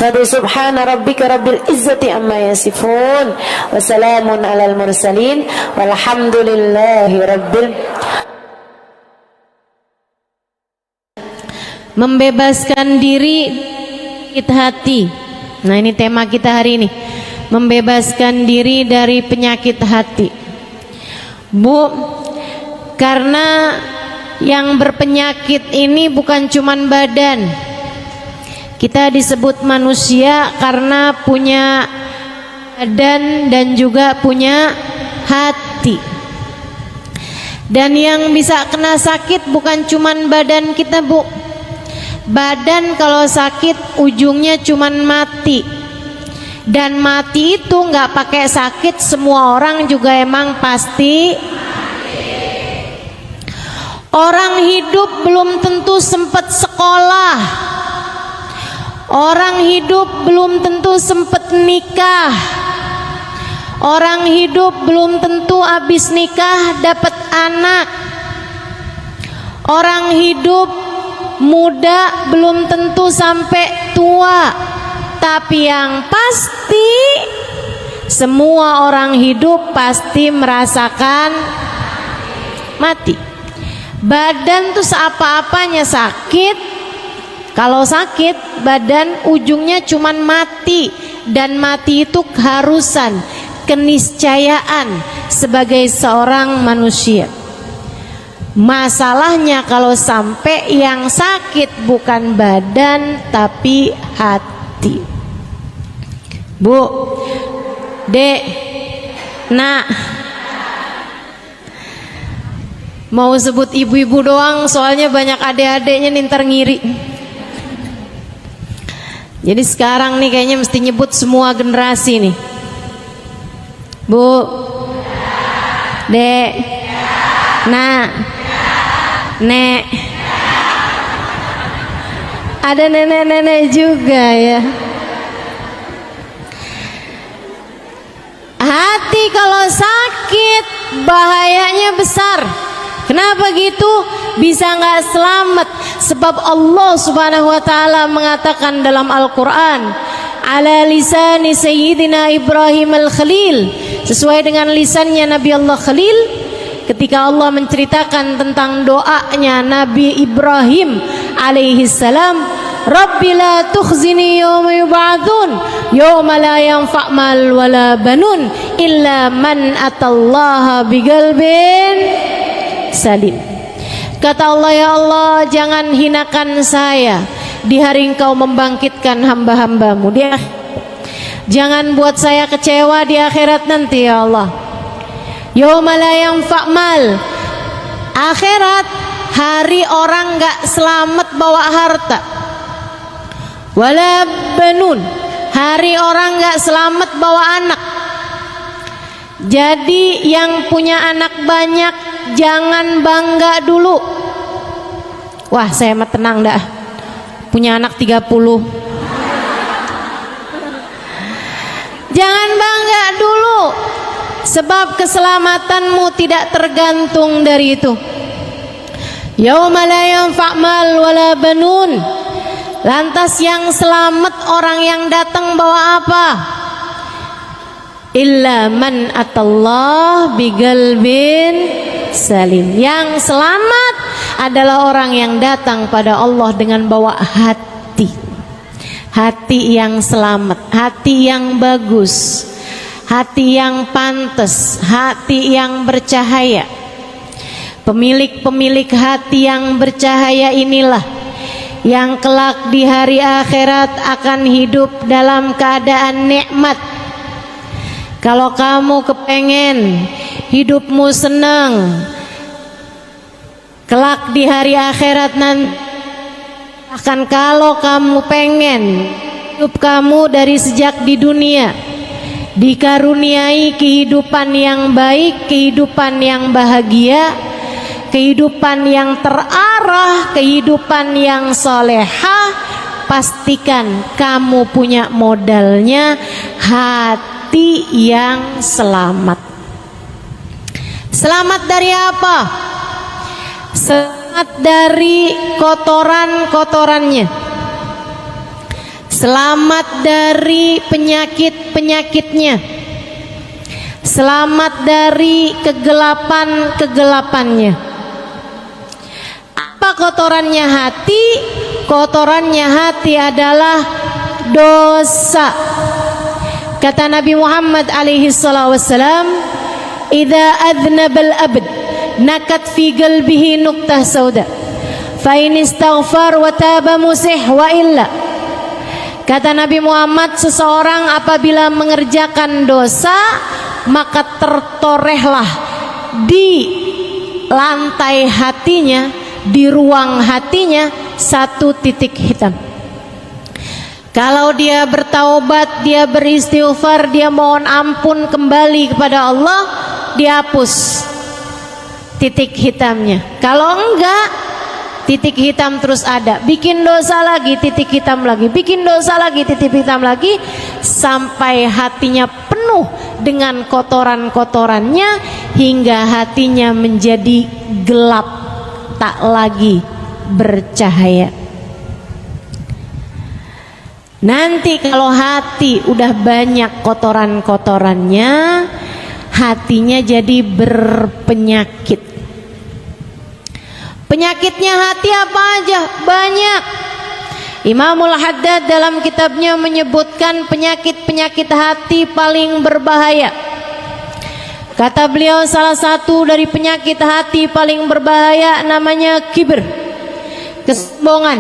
Subhana rabbika rabbil izzati amma yasifun wa salamun alal mursalin walhamdulillahi rabbil. Membebaskan diri penyakit hati. Nah, ini tema kita hari ini. Membebaskan diri dari penyakit hati. Bu, karena yang berpenyakit ini bukan cuman badan. Kita disebut manusia karena punya badan dan juga punya hati. Dan yang bisa kena sakit bukan cuman badan kita, Bu. Badan kalau sakit ujungnya cuman mati. Dan mati itu nggak pakai sakit, semua orang juga emang pasti. Orang hidup belum tentu sempat sekolah. Orang hidup belum tentu sempat nikah. Orang hidup belum tentu habis nikah dapat anak. Orang hidup muda belum tentu sampai tua. Tapi yang pasti semua orang hidup pasti merasakan mati. Badan tuh seapa-apanya sakit. Kalau sakit badan ujungnya cuman mati. Dan mati itu keharusan, keniscayaan sebagai seorang manusia. Masalahnya kalau sampai yang sakit bukan badan tapi hati. Bu, Dek, Nak, mau sebut ibu-ibu doang soalnya banyak adik-adiknya nih ntar ngiri. Jadi sekarang nih kayaknya mesti nyebut semua generasi nih. Bu, Dek, Nak, Nek. Ada nenek-nenek juga ya. Hati kalau sakit bahayanya besar. Kenapa gitu? Bisa nggak selamat? Sebab Allah Subhanahu wa taala mengatakan dalam Al-Qur'an, ala lisani sayyidina Ibrahim al-Khalil, sesuai dengan lisannya Nabi Allah Khalil ketika Allah menceritakan tentang doanya Nabi Ibrahim alaihi salam, Rabbi la tukhzini yawma yub'atsun yawma la yanfa' mal wala banun illa man atallaha biqalbin salim. Kata Allah, ya Allah, jangan hinakan saya di hari Engkau membangkitkan hamba-hambamu. Jangan buat saya kecewa di akhirat nanti, ya Allah. Yauma la yanfa' mal. Akhirat, hari orang gak selamat bawa harta. Wala banun, hari orang gak selamat bawa anak. Jadi yang punya anak banyak jangan bangga dulu. Wah, saya mah tenang dah, punya anak 30. Jangan bangga dulu, sebab keselamatanmu tidak tergantung dari itu. Yauma la yanfa' mal wala banun. Lantas yang selamat orang yang datang bawa apa? Illa man atallah biqalbin salim. Yang selamat adalah orang yang datang pada Allah dengan bawa hati. Hati yang selamat, hati yang bagus, hati yang pantas, hati yang bercahaya. Pemilik-pemilik hati yang bercahaya inilah yang kelak di hari akhirat akan hidup dalam keadaan nikmat. Kalau kamu kepengen hidupmu senang, kelak di hari akhirat nanti akan, kalau kamu pengen hidup kamu dari sejak di dunia dikaruniai kehidupan yang baik, kehidupan yang bahagia, kehidupan yang terarah, kehidupan yang solehah, pastikan kamu punya modalnya hati yang selamat. Selamat dari apa? Selamat dari kotoran-kotorannya. selamat dari penyakit-penyakitnya, selamat dari kegelapan-kegelapannya. Apa kotorannya hati? Kotorannya hati adalah dosa. Kata Nabi Muhammad alaihi salatu wassalam, "Idza adnabal abd nakat fi qalbihi nuqtah sauda, fa in istaghfar wa taba musih wa illa." Kata Nabi Muhammad, seseorang apabila mengerjakan dosa, maka tertorehlah di lantai hatinya, di ruang hatinya satu titik hitam. Kalau dia bertaubat, dia beristighfar, dia mohon ampun kembali kepada Allah, dihapus titik hitamnya. Kalau enggak, titik hitam terus ada. Bikin dosa lagi, titik hitam lagi. Bikin dosa lagi, titik hitam lagi, sampai hatinya penuh dengan kotoran-kotorannya, hingga hatinya menjadi gelap, tak lagi bercahaya. Nanti kalau hati udah banyak kotoran-kotorannya, hatinya jadi berpenyakit. Penyakitnya hati apa aja? Banyak. Imamul Haddad dalam kitabnya menyebutkan penyakit-penyakit hati paling berbahaya. Kata beliau, salah satu dari penyakit hati paling berbahaya namanya kibir, kesombongan.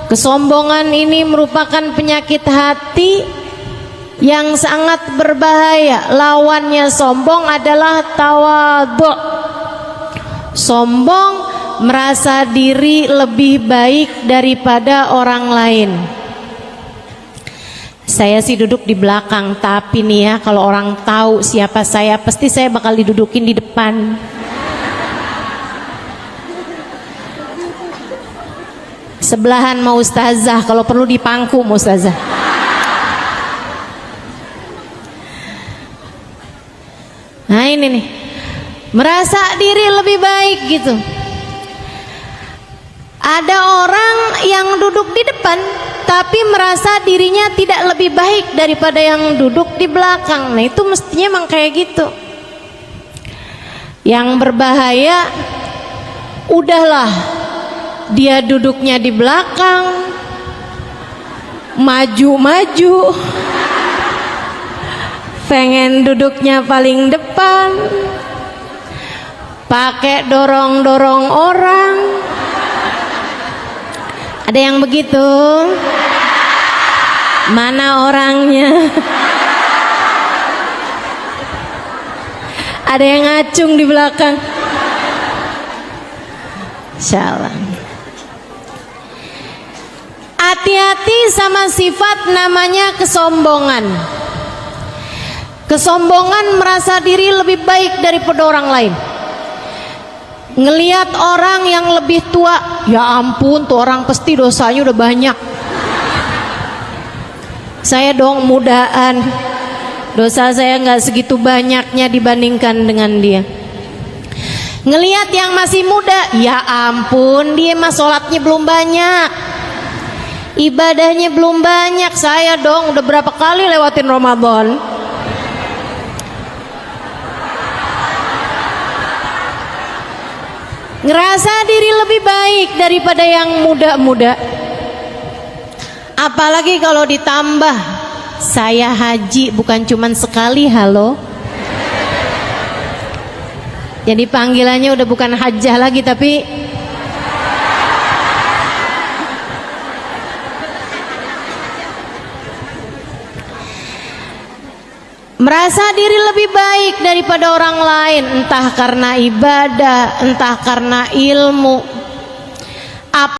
Kesombongan ini merupakan penyakit hati yang sangat berbahaya. Lawannya sombong adalah tawadhu. Sombong merasa diri lebih baik daripada orang lain. Saya sih duduk di belakang, tapi nih ya, kalau orang tahu siapa saya, pasti saya bakal didudukin di depan. Sebelahan mau ustazah, kalau perlu dipangku mau ustazah. Nah ini nih, merasa diri lebih baik gitu. Ada orang yang duduk di depan tapi merasa dirinya tidak lebih baik daripada yang duduk di belakang. Nah itu mestinya emang kayak gitu. Yang berbahaya, udahlah dia duduknya di belakang, maju-maju, pengen duduknya paling depan, pakai dorong-dorong orang. Ada yang begitu? Mana orangnya? Ada yang ngacung di belakang. Insyaallah. Hati-hati sama sifat namanya kesombongan. Kesombongan merasa diri lebih baik daripada orang lain. Ngelihat orang yang lebih tua, ya ampun tuh orang pasti dosanya udah banyak. Saya dong mudaan, dosa saya nggak segitu banyaknya dibandingkan dengan dia. Ngelihat yang masih muda, ya ampun dia mah sholatnya belum banyak, ibadahnya belum banyak. Saya dong udah berapa kali lewatin Ramadan. Ngerasa diri lebih baik daripada yang muda-muda. Apalagi kalau ditambah saya haji bukan cuman sekali, halo. Jadi panggilannya udah bukan hajjah lagi tapi merasa diri lebih baik daripada orang lain, entah karena ibadah, entah karena ilmu,